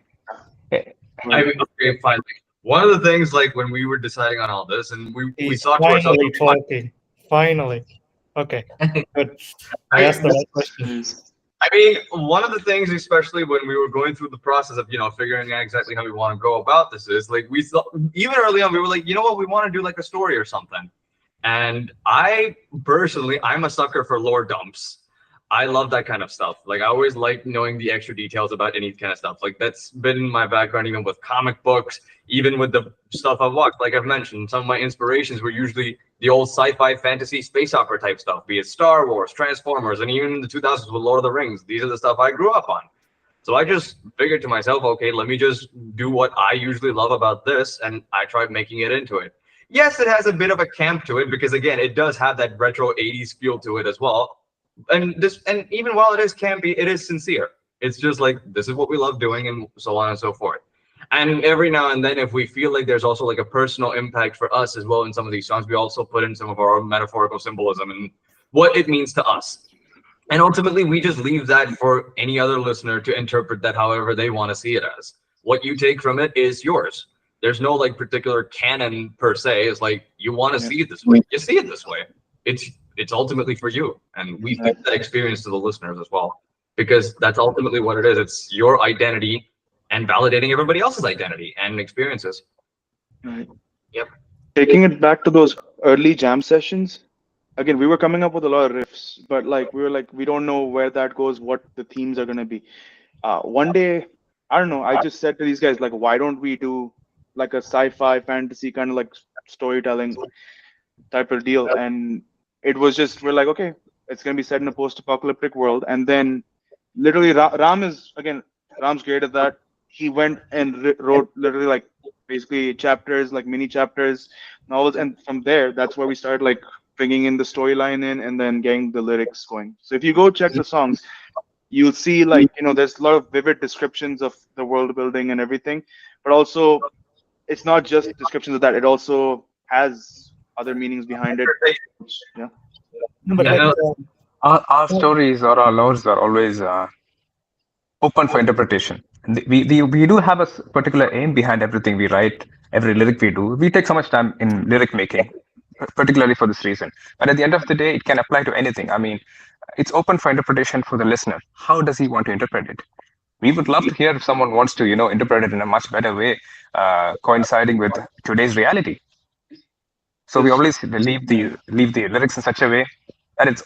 Eh, okay, fine. One of the things, like when we were deciding on all this, and we he's thought to ourselves, finally talking? Finally, okay, good. I asked the right question. I mean, one of the things, especially when we were going through the process of, figuring out exactly how we want to go about this, is like we thought, even early on, we were like, you know what, we want to do like a story or something. And I personally, I'm a sucker for lore dumps. I love that kind of stuff. Like I always like knowing the extra details about any kind of stuff. Like that's been my background, even with comic books, even with the stuff I've watched. Like I've mentioned, some of my inspirations were usually the old sci-fi, fantasy, space opera type stuff, be it Star Wars, Transformers, and even in the 2000s with Lord of the Rings. These are the stuff I grew up on. So I just figured to myself, okay, let me just do what I usually love about this, and I tried making it into it. Yes, it has a bit of a camp to it because again, it does have that retro 80s feel to it as well. And even while it is campy, it is sincere. It's just like this is what we love doing, and so on and so forth. And every now and then, if we feel like there's also like a personal impact for us as well in some of these songs, we also put in some of our own metaphorical symbolism and what it means to us. And ultimately, we just leave that for any other listener to interpret that however they want to see it as. What you take from it is yours. There's no like particular canon per se. It's like you want to see it this way, you see it this way. It's ultimately for you, and we give that experience to the listeners as well, because that's ultimately what it is. It's your identity and validating everybody else's identity and experiences. Right. Yep. Taking it back to those early jam sessions, again, we were coming up with a lot of riffs, but like we were like, we don't know where that goes, what the themes are gonna be. One day, I don't know, I just said to these guys, like, why don't we do like a sci-fi fantasy kind of like storytelling type of deal? And it was just, we're like, okay, it's gonna be set in a post-apocalyptic world. And then literally Ram's great at that. He went and wrote literally like basically chapters, like mini chapters, novels, and from there, that's where we started like bringing in the storyline in and then getting the lyrics going. So if you go check the songs, you'll see like, there's a lot of vivid descriptions of the world building and everything, but also it's not just descriptions of that, it also has other meanings behind it. Yeah. No, but Yeah, like, no. our stories or our laws are always open for interpretation. And we do have a particular aim behind everything we write, every lyric we do. We take so much time in lyric making, particularly for this reason. But at the end of the day, it can apply to anything. I mean, it's open for interpretation for the listener. How does he want to interpret it? We would love to hear if someone wants to, interpret it in a much better way, coinciding with today's reality. So we always leave the lyrics in such a way that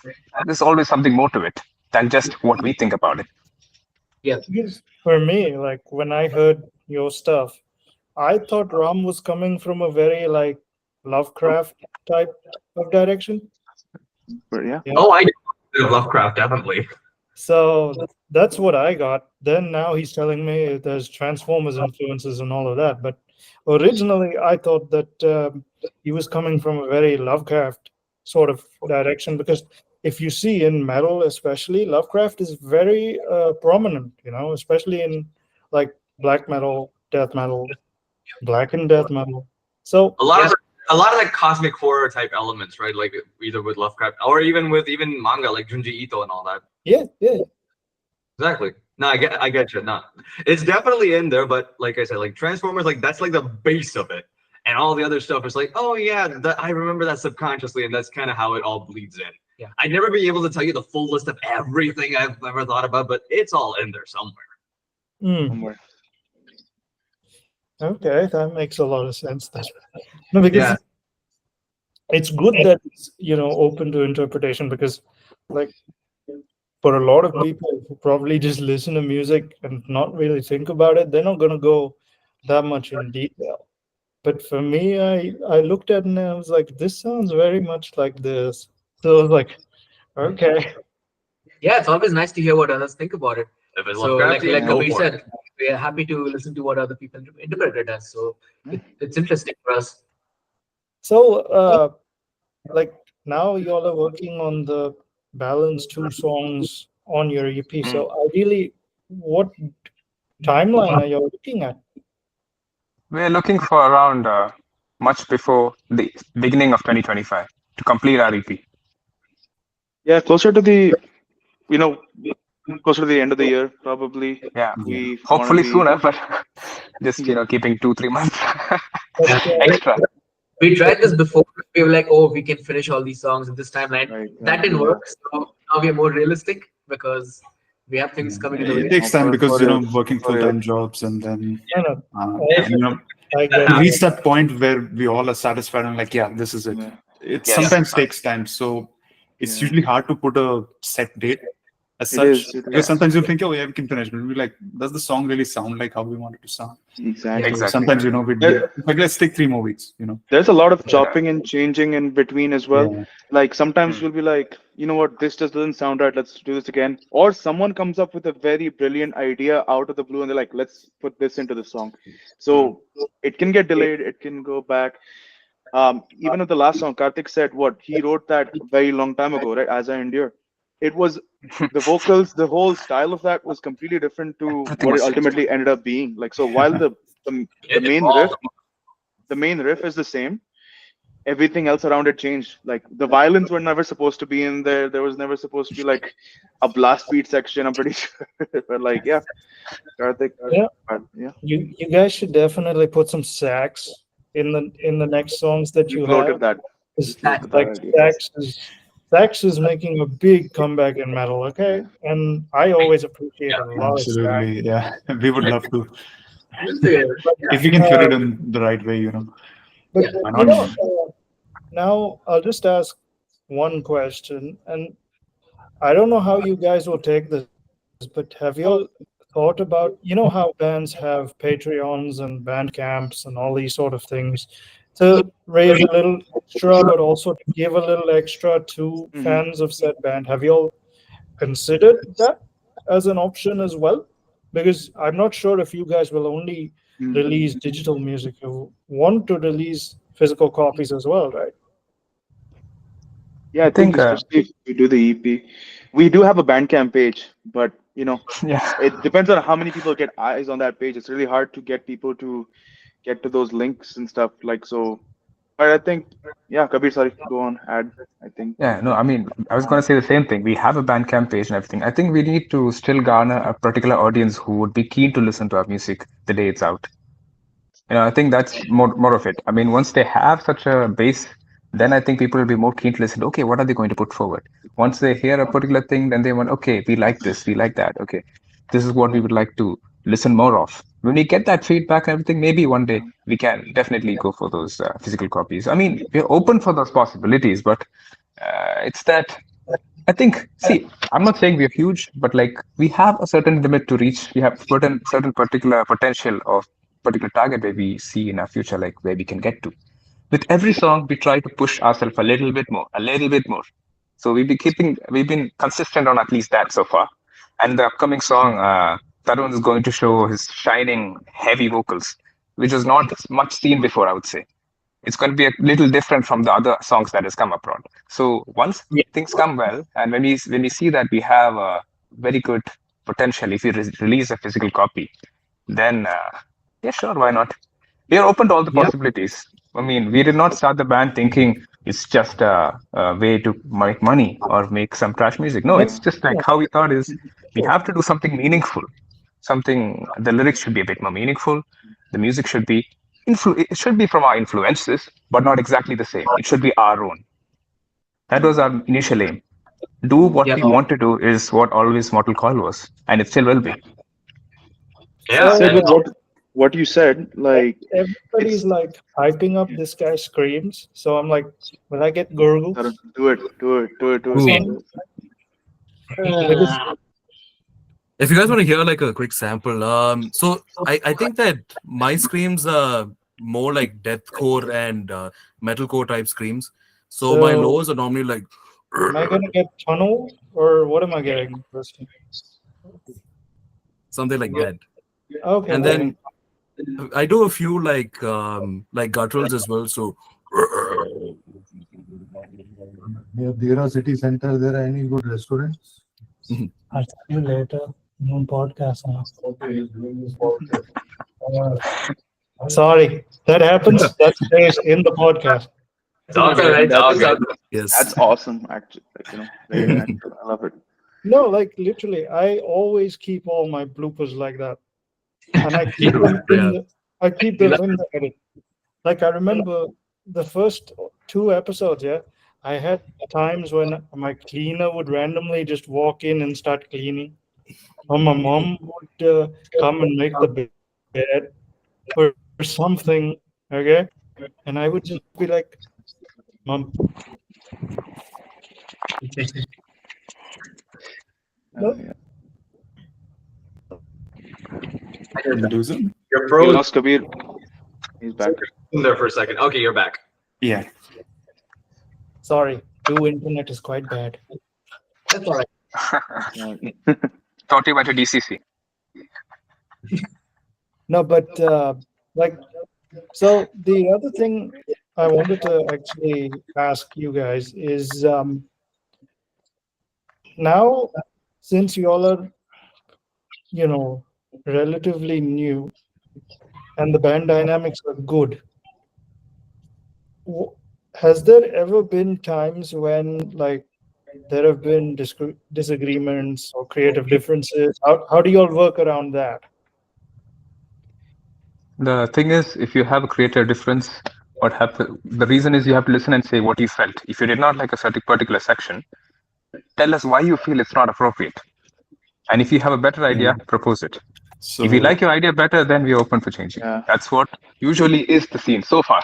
there's always something more to it than just what we think about it. Yeah. because for me, like when I heard your stuff, I thought Ram was coming from a very like Lovecraft type of direction. But yeah. Yeah. Oh, I do Lovecraft, definitely. So that's what I got. Then now he's telling me there's Transformers influences and all of that. But originally, I thought that he was coming from a very Lovecraft sort of direction, because if you see in metal, especially, Lovecraft is very prominent. Especially in like black metal, death metal, black and death metal. So A lot of that cosmic horror type elements, right? Like either with Lovecraft or even with manga like Junji Ito and all that. yeah. Exactly. No, I get you. No, it's definitely in there, but like I said, like Transformers, like that's like the base of it, and all the other stuff is like, oh yeah, I remember that subconsciously, and that's kind of how it all bleeds in. Yeah, I'd never be able to tell you the full list of everything I've ever thought about, but it's all in there somewhere. Somewhere. Okay, that makes a lot of sense. No, because Yeah. it's good that it's open to interpretation, because like for a lot of people who probably just listen to music and not really think about it, they're not going to go that much in detail. But for me, I looked at it and I was like, this sounds very much like this. So I was like, okay. Yeah, it's always nice to hear what others think about it. If it's So, like Lovecraftian, go Kabir for it. said, we are happy to listen to what other people interpret it as. So Yeah. it's interesting for us. So like now y'all are working on the balance 2 songs on your EP. So ideally, what timeline are you looking at? We're looking for around much before the beginning of 2025 to complete our EP. Yeah, closer to the, you know, closer to the end of the year, probably. Yeah, We want to hopefully be. sooner, but just keeping 2-3 months But, extra. We tried this before. We were like, oh, we can finish all these songs in this timeline. Right, That right, didn't yeah. work. So now we are more realistic because we have things coming in the It way. takes time because For real, working for real. full-time jobs and then no, no, and, I get to it. reach that point where we all are satisfied and like, yeah, this is it. Yeah. It Yes. sometimes takes time, so it's Yeah. usually hard to put a set date as It such. is, it Because is. sometimes you think, oh yeah, we can finish, but we're like, does the song really sound like how we want it to sound? Exactly. So Exactly. sometimes we There- like, let's take 3 more weeks. There's a lot of chopping and changing in between as well. Yeah. Like sometimes we'll be like, you know what, this just doesn't sound right. Let's do this again. Or someone comes up with a very brilliant idea out of the blue and they're like, let's put this into the song. So it can get delayed, it can go back. Even with the last song, Karthik said what he wrote that very long time ago, right? As I Endure. It was the vocals, the whole style of that was completely different to Everything what it was changed. ultimately ended up being. Like so while the, the It main evolved. riff is the same, everything else around it changed. Like the violins were never supposed to be in there. There was never supposed to be like a blast beat section, I'm pretty sure. But like yeah, Karthik, Yeah. yeah. You guys should definitely put some sax in the next songs that We you floated have. that. 'Cause, Floated that like idea. sax is making a big comeback in metal, okay? And I always appreciate a lot of sax. Absolutely, yeah. We would love to But if we can fit it in the right way. But Yeah. Why you not? know, now I'll just ask one question, and I don't know how you guys will take this, but have you all thought about, how bands have Patreons and band camps and all these sort of things to raise a little extra, but also to give a little extra to Mhm. fans of said band? Have you all considered that as an option as well? Because I'm not sure if you guys will only Mhm. release digital music. You want to release physical copies as well, right? Yeah, I I think think, especially if we do the EP, we do have a Bandcamp page, but yeah. it depends on how many people get eyes on that page. It's really hard to get people to get to those links and stuff like so. But I think, yeah, Kabir, sorry, go on, add. I think. Yeah, no, I mean, I was going to say the same thing. We have a Bandcamp page and everything. I think we need to still garner a particular audience who would be keen to listen to our music the day it's out. I think that's more of it. I mean, once they have such a base, then I think people will be more keen to listen. Okay, what are they going to put forward? Once they hear a particular thing, then they want, okay, we like this, we like that. Okay, this is what we would like to listen more of. When we get that feedback and everything, maybe one day we can definitely go for those physical copies. I mean, we're open for those possibilities, but it's that I think, see, I'm not saying we're huge, but like we have a certain limit to reach. We have certain particular potential of particular target where we see in our future, like where we can get to. With every song, we try to push ourselves a little bit more, a little bit more. So we've been consistent on at least that so far. And the upcoming song, Tarun is going to show his shining, heavy vocals, which is not much seen before, I would say. It's going to be a little different from the other songs that has come abroad. So once Yeah. things come well, and when we see that we have a very good potential, if we release a physical copy, then yeah, sure, why not? We are open to all the Yeah. possibilities. I mean, we did not start the band thinking it's just a way to make money or make some trash music. No, it's just like how we thought is we have to do something meaningful. Something the lyrics should be a bit more meaningful. The music should be it should be from our influences, but not exactly the same. It should be our own. That was our initial aim. Do what Yeah. we want to do is what always Mortal Coil was, and it still will be. Yeah, Said with and what you said, like Everybody's it's like hyping up this guy screams. So I'm like, will I get gurgles? do it, do it, do it, do Or it. Ooh. something? Because If you guys want to hear like a quick sample, so I think that my screams more like deathcore and metalcore type screams. So my So, lows are normally like am I gonna get tunnel or what am I getting? something like that. Okay, And then then I do a few like gutturals as well. So Near Dera city center, there are any good restaurants? I'll tell you later. No podcast now. Okay, he's doing this podcast. Sorry, that happens. That stays in the podcast. It's all good, right? It's all good. yes, That's awesome, actually. Very natural. I love it. No, like literally, I always keep all my bloopers like that, and I keep them in the edit. Like I remember the first 2 episodes. Yeah, I had times when my cleaner would randomly just walk in and start cleaning, or my mom would come and make the bed or something. Okay, and I would just be like, "Mom, no, Yeah. Hinduism? You're We frozen lost Kabir. He's back. there for a second. Okay, you're back. Yeah. sorry, do internet is quite bad." That's all right. Thought you went to DCC. No, but like, so the other thing I wanted to actually ask you guys is now, since you all are, relatively new and the band dynamics are good, has there ever been times when like there have been disagreements or creative differences? How do you all work around that? The thing is, if you have a creative difference, what happens? The reason is you have to listen and say what you felt. If you did not like a certain particular section, tell us why you feel it's not appropriate. And if you have a better idea, propose it. So If you like your idea better, then we're open for changing. Yeah. That's what usually is the scene so far.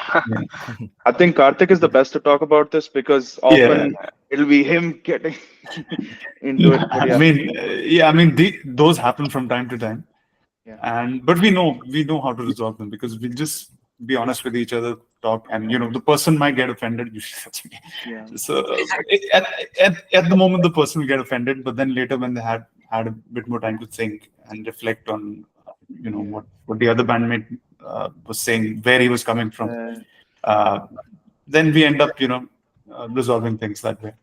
I think Karthik is the best to talk about this because often it'll be him getting into it. But I mean, those happen from time to time, Yeah. but we know how to resolve them because we'll just be honest with each other, talk, and the person might get offended. Usually, that's me. Yeah. So at the moment, the person will get offended, but then later, when they had a bit more time to think and reflect on, what the other bandmate was saying, where he was coming from, then we end up, resolving things that way.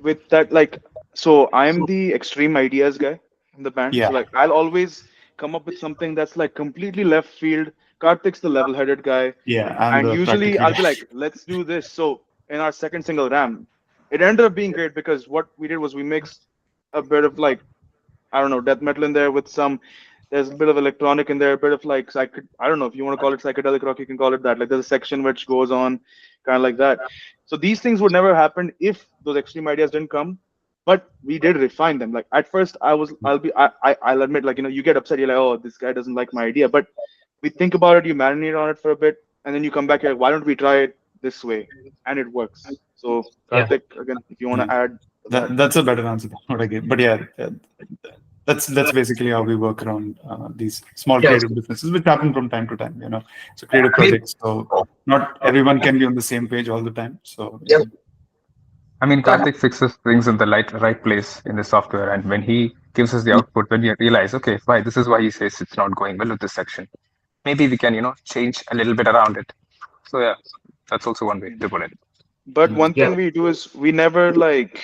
With that, like, so I'm the extreme ideas guy in the band. Yeah. So like, I'll always come up with something that's like completely left field. Karthik's the level-headed guy. Yeah, And the usually practical I'll be guy. like, let's do this. So in our second single, Ram, it ended up being great because what we did was we mixed a bit of like, I don't know, death metal in there with there's a bit of electronic in there, a bit of like I don't know if you want to call it psychedelic rock, you can call it that. Like there's a section which goes on kind of like that. So these things would never happen if those extreme ideas didn't come. But we did refine them. Like at first I'll admit, like, you get upset, you're like, oh, this guy doesn't like my idea. But we think about it, you marinate on it for a bit, and then you come back here, why don't we try it this way? And it works. So Karthik, again, if you want to add that's a better answer than what I gave. But yeah, that's basically how we work around these small creative differences, which happen from time to time. It's a creative project, so not everyone can be on the same page all the time. So I mean, Karthik fixes things in the right place in the software, and when he gives us the output, when we realize, okay, fine, this is why he says it's not going well with this section. Maybe we can, change a little bit around it. So yeah, that's also one way to put it. But one thing we do is we never like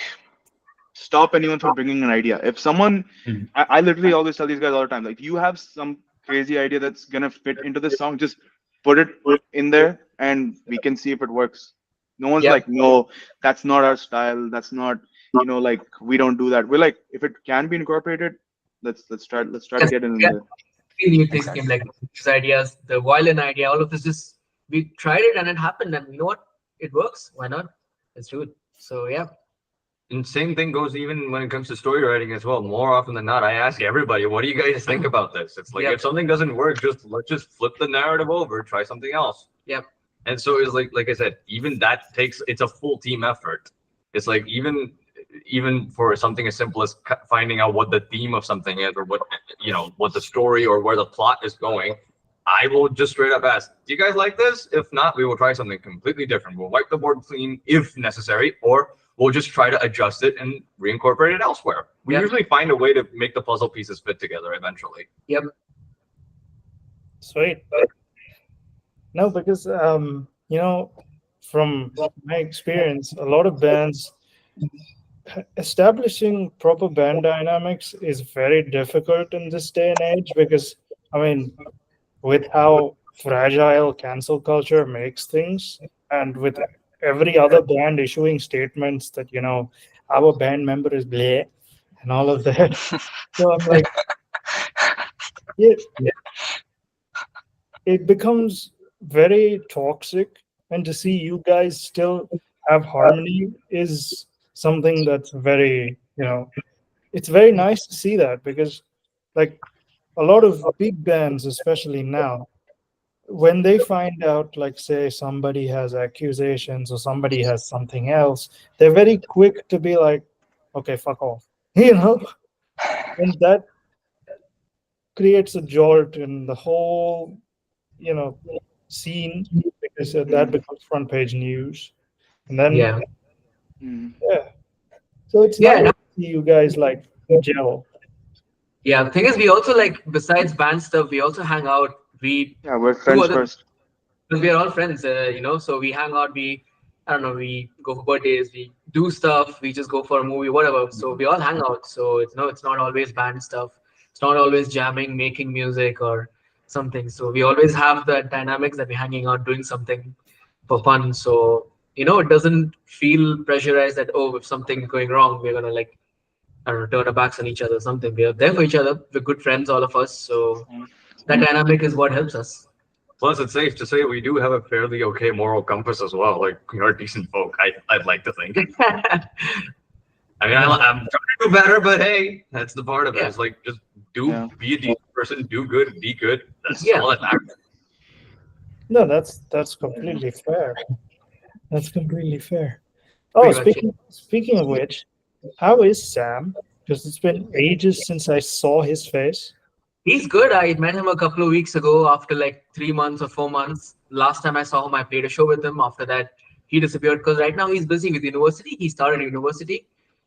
stop anyone from bringing an idea. If someone, I literally always tell these guys all the time, like, you have some crazy idea that's gonna fit into this song, just put it in there and we can see if it works. No one's like, no, that's not our style. That's not, like, we don't do that. We're like, if it can be incorporated, let's try to get in there. New things came, like these ideas, the violin idea, all of this. Just we tried it and it happened, and you know what? It works. Why not? Let's do it. So yeah. And same thing goes even when it comes to story writing as well. More often than not, I ask everybody, what do you guys think about this? It's like, if something doesn't work, let's just flip the narrative over, try something else. Yep. And so it's like I said, even that it's a full team effort. It's like even for something as simple as finding out what the theme of something is, or what the story or where the plot is going, I will just straight up ask, do you guys like this? If not, we will try something completely different. We'll wipe the board clean if necessary, or we'll just try to adjust it and reincorporate it elsewhere. We Yep. usually find a way to make the puzzle pieces fit together eventually. Yep. Sweet. No, because from my experience, a lot of bands establishing proper band dynamics is very difficult in this day and age because I mean, with how fragile cancel culture makes things, and with every other band issuing statements that our band member is bleh and all of that. So I'm like, yeah, it becomes very toxic, and to see you guys still have harmony is something that's very it's very nice to see that because like a lot of big bands, especially now, when they find out, like, say, somebody has accusations or somebody has something else, they're very quick to be like, okay, fuck off, and that creates a jolt in the whole, scene because that becomes front page news, and then Yeah. yeah, so it's Yeah. nice to see you guys like gel. Yeah. The thing is, we also like, besides band stuff, we also hang out. We Yeah, we're do friends other, first. because we are all friends, so we hang out. I don't know, we go for birthdays, we do stuff, we just go for a movie, whatever. So we all hang out. So it's not always band stuff. It's not always jamming, making music or something. So we always have that dynamics that we're hanging out, doing something for fun. So it doesn't feel pressurized that, oh, if something's going wrong, we're gonna like, I don't know, turn our backs on each other or something. We are there for each other. We're good friends, all of us. So that dynamic is what helps us. Plus, it's safe to say we do have a fairly okay moral compass as well. Like, we are decent folk, I'd like to think. I mean, I'm trying to do better, but hey, that's the part of it. Yeah. It's like, just Yeah. be a decent person, do good, be good. That's Yeah. all that matters. No, that's completely fair. That's completely fair. Oh, Pretty much, speaking of which, how is Sam? Because it's been ages since I saw his face. He's good. I met him a couple of weeks ago after like 3 months or 4 months. Last time I saw him, I played a show with him. After that, he disappeared because right now he's busy with university. He started university,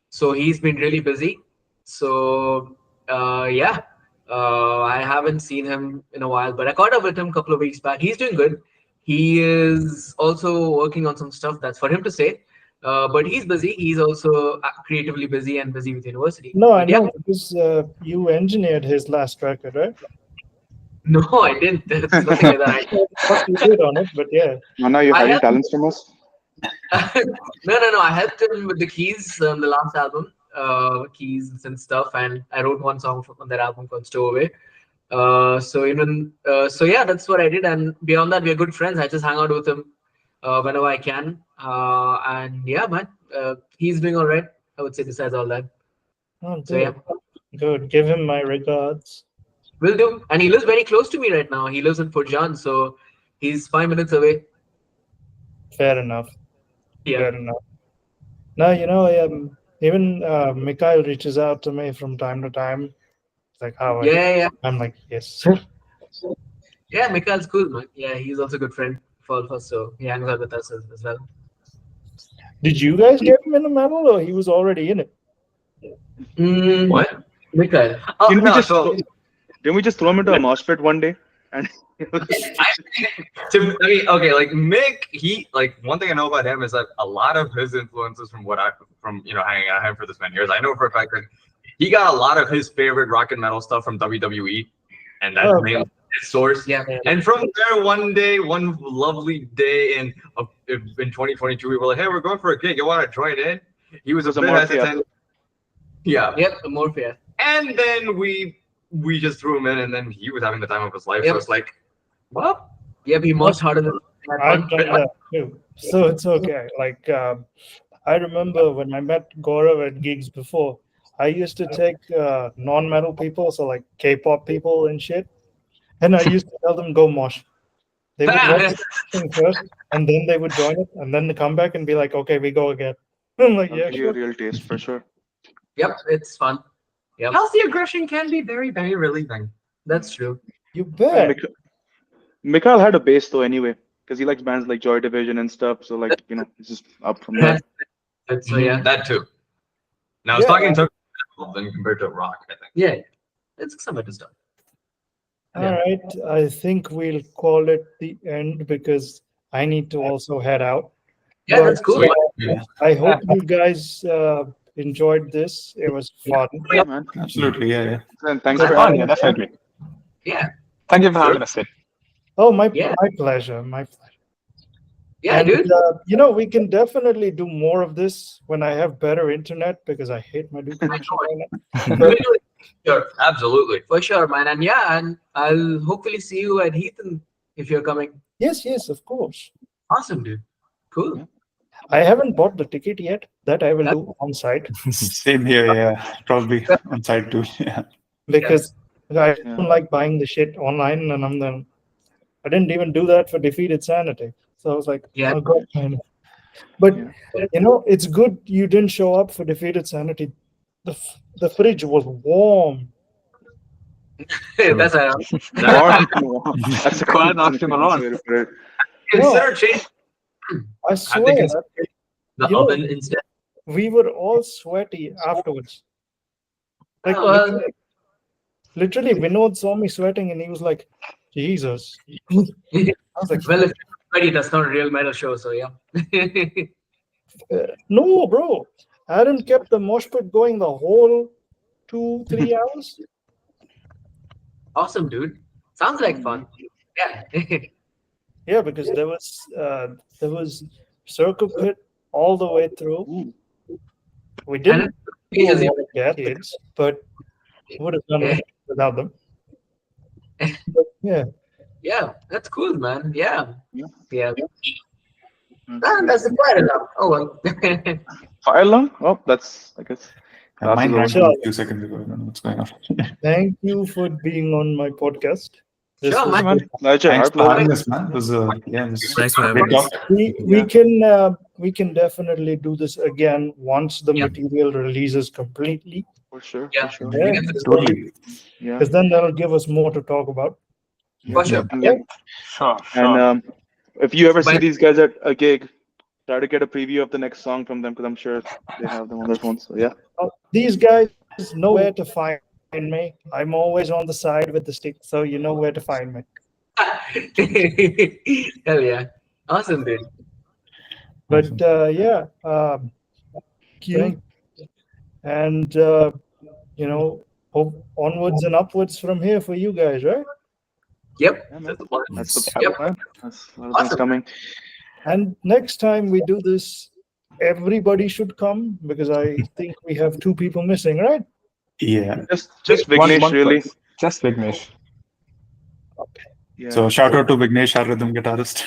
so he's been really busy. So yeah, I haven't seen him in a while, but I caught up with him a couple of weeks back. He's doing good. He is also working on some stuff that's for him to say. But he's busy. He's also creatively busy and busy with university. No, I But yeah, know because you engineered his last record, right? no, I didn't. There's nothing like that. What you did on it, but yeah. Mana, you I hiding have- talents from us? No. I helped him with the keys on the last album, keys and stuff, and I wrote one song on that album called Stowaway. So yeah, that's what I did. And beyond that, we're good friends. I just hang out with him whenever I can. And yeah, man, he's doing all right, I would say. Besides all that, Oh, so yeah, good. Good. Give him my regards. will do. And he lives very close to me right now. He lives in Purjan, so he's 5 minutes away. Fair enough. Yeah. Fair enough. No, even Mikhail reaches out to me from time to time. It's like, how are you? Yeah. I'm like, yes. Yeah, Mikhail's cool, man. Yeah, he's also a good friend for all of us, so he hangs out with us as well. Did you guys get him in the metal, or he was already in it? What? Mikhail. Oh, Didn't we no, just so didn't we just throw him into a mosh pit one day? And I mean, okay, like Mick, he like one thing I know about him is that a lot of his influences from hanging out with him for this many years, I know for a fact that he got a lot of his favorite rock and metal stuff from WWE, and that's Oh, mainly his source. Yeah. And from there, one lovely day in 2022, we were like, "Hey, we're going for a gig. You want to join in?" He was a bit Morphia. hesitant. Yeah, Yep, Morphia. and then we just threw him in, and then he was having the time of his life. Yep. So it's like, well, Yep, he most harder than I've done that too. So it's okay. Like, I remember when I met Gaurav at gigs before, I used to take non-metal people, so like K-pop people and shit, and I used to tell them go mosh. They would watch the thing first, and then they would join it, and then they come back and be like, "Okay, we go again." I'm like, I'll "Yeah, give you a sure." real taste for sure. Yep, it's fun. Yep, healthy aggression can be very, very relieving. that's true. You And bet. Mik- Mikhail had a bass though anyway, because he likes bands like Joy Division and stuff. So like it's just up from there. So yeah, That too. Now, I was talking in terms of metal than compared to rock, I think. yeah, it's some better stuff. All right, I think we'll call it the end because I need to also head out. Yeah, that's cool. Yeah, I hope you guys enjoyed this. It was fun. Yeah, man. absolutely. Yeah, yeah. And thanks Good for Oh, having yeah, me. definitely. Yeah, Thank you for having us, Sid. Oh, my Yeah. pleasure. My pleasure. yeah, And dude. we can definitely do more of this when I have better internet because I hate my Duke connection right now. We'll do it. Sure, absolutely, for sure, man. And yeah, and I'll hopefully see you at Heathen if you're coming. Yes, of course. Awesome, dude. Cool. I haven't bought the ticket yet. That I will do on site Same here. Yeah, probably on site too. Yeah. because I Yeah. don't like buying the shit online, and I didn't even do that for Defeated Sanity. So I was like, Yeah. oh god, man. But Yeah. it's good you didn't show up for Defeated Sanity. The fridge was warm. That's a That's a Quite an way oxymoron. to put it. consider change I swear, consider the You know- oven instead. we were all sweaty afterwards. Like literally, Vinod saw me sweating, and he was like, "Jesus." I was like, Well, if you're ready, that's not a real metal show, so yeah. "No, bro. Aaron kept the mosh pit going the whole 2-3 hours." Awesome, dude. Sounds like fun. Yeah. Yeah, because there was circle pit all the way through. Ooh. We didn't And do a it's- lot of kids, but would have done it without them. But yeah, yeah, that's cool, man. Yeah. Yeah. Yeah. That's quite enough. Oh well. Fire alarm? Oh, that's I guess. And mine That's ran all. a few seconds ago. I don't know what's going on. thank you for being on my podcast. This Sure, was man. good. Pleasure. Thanks Our for pleasure. having us, man. It was it was Thanks for a having great us. talk. We can definitely do this again once the Yeah. material releases completely, For sure. Yeah. For sure. Yeah. Totally. Yeah. because then that'll give us more to talk about. For sure. Yeah. Sure, And sure. if you ever see But- these guys at a gig, try to get a preview of the next song from them because I'm sure they have them on their phones. So yeah. These guys know where to find me. I'm always on the side with the stick, so you know where to find me. Hell yeah. Awesome, dude. But yeah, thank you. And onwards and upwards from here for you guys, right? Yep. Yeah, man. That's the plan. That's the Yep. plan. That's a lot of things Awesome. coming. And next time we do this, everybody should come because I think we have 2 people missing, right? Yeah. Just Vignesh, really. person. Just Vignesh. Yeah. So shout out to Vignesh, our rhythm guitarist.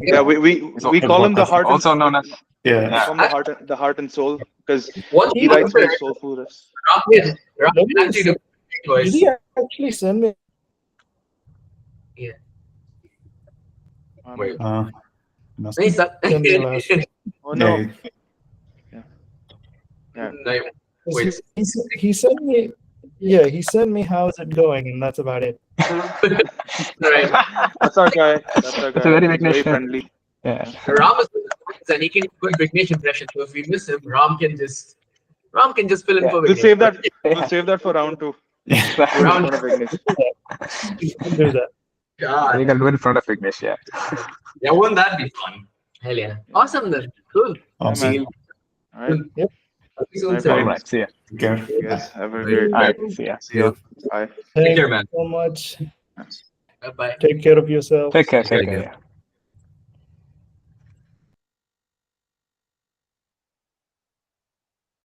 Yeah, we call him the heart. Also known as Yeah. We call him the heart and soul because What he writes very soulful riffs. Rocket actually do Did voice. he actually send me? Wait. Must Hey, sir. Send me last. Oh no. Yeah. Yeah. No, Wait. He sent me. Yeah, he sent me how's it going, and that's about it. right. That's our guy. That's our guy. It's a very He's Vignesh. friendly. Yeah. Ram is and he can put Vignesh impression. So if we miss him, Ram can just fill in for We'll Vignesh. save that. We'll save that for round 2. Round In front of Vignesh. Do that. God. You can do it in front of Vignesh, yeah. Yeah, wouldn't that be fun? Hell yeah. Awesome then. Cool. Awesome. man. All right. See you soon, All sir. All right, see ya. Take care. You guys have a great All night. right, see ya. See ya. Bye. Thank care, you man. so much. Bye. Take care of yourself. Take care, Take take care. care. Yeah.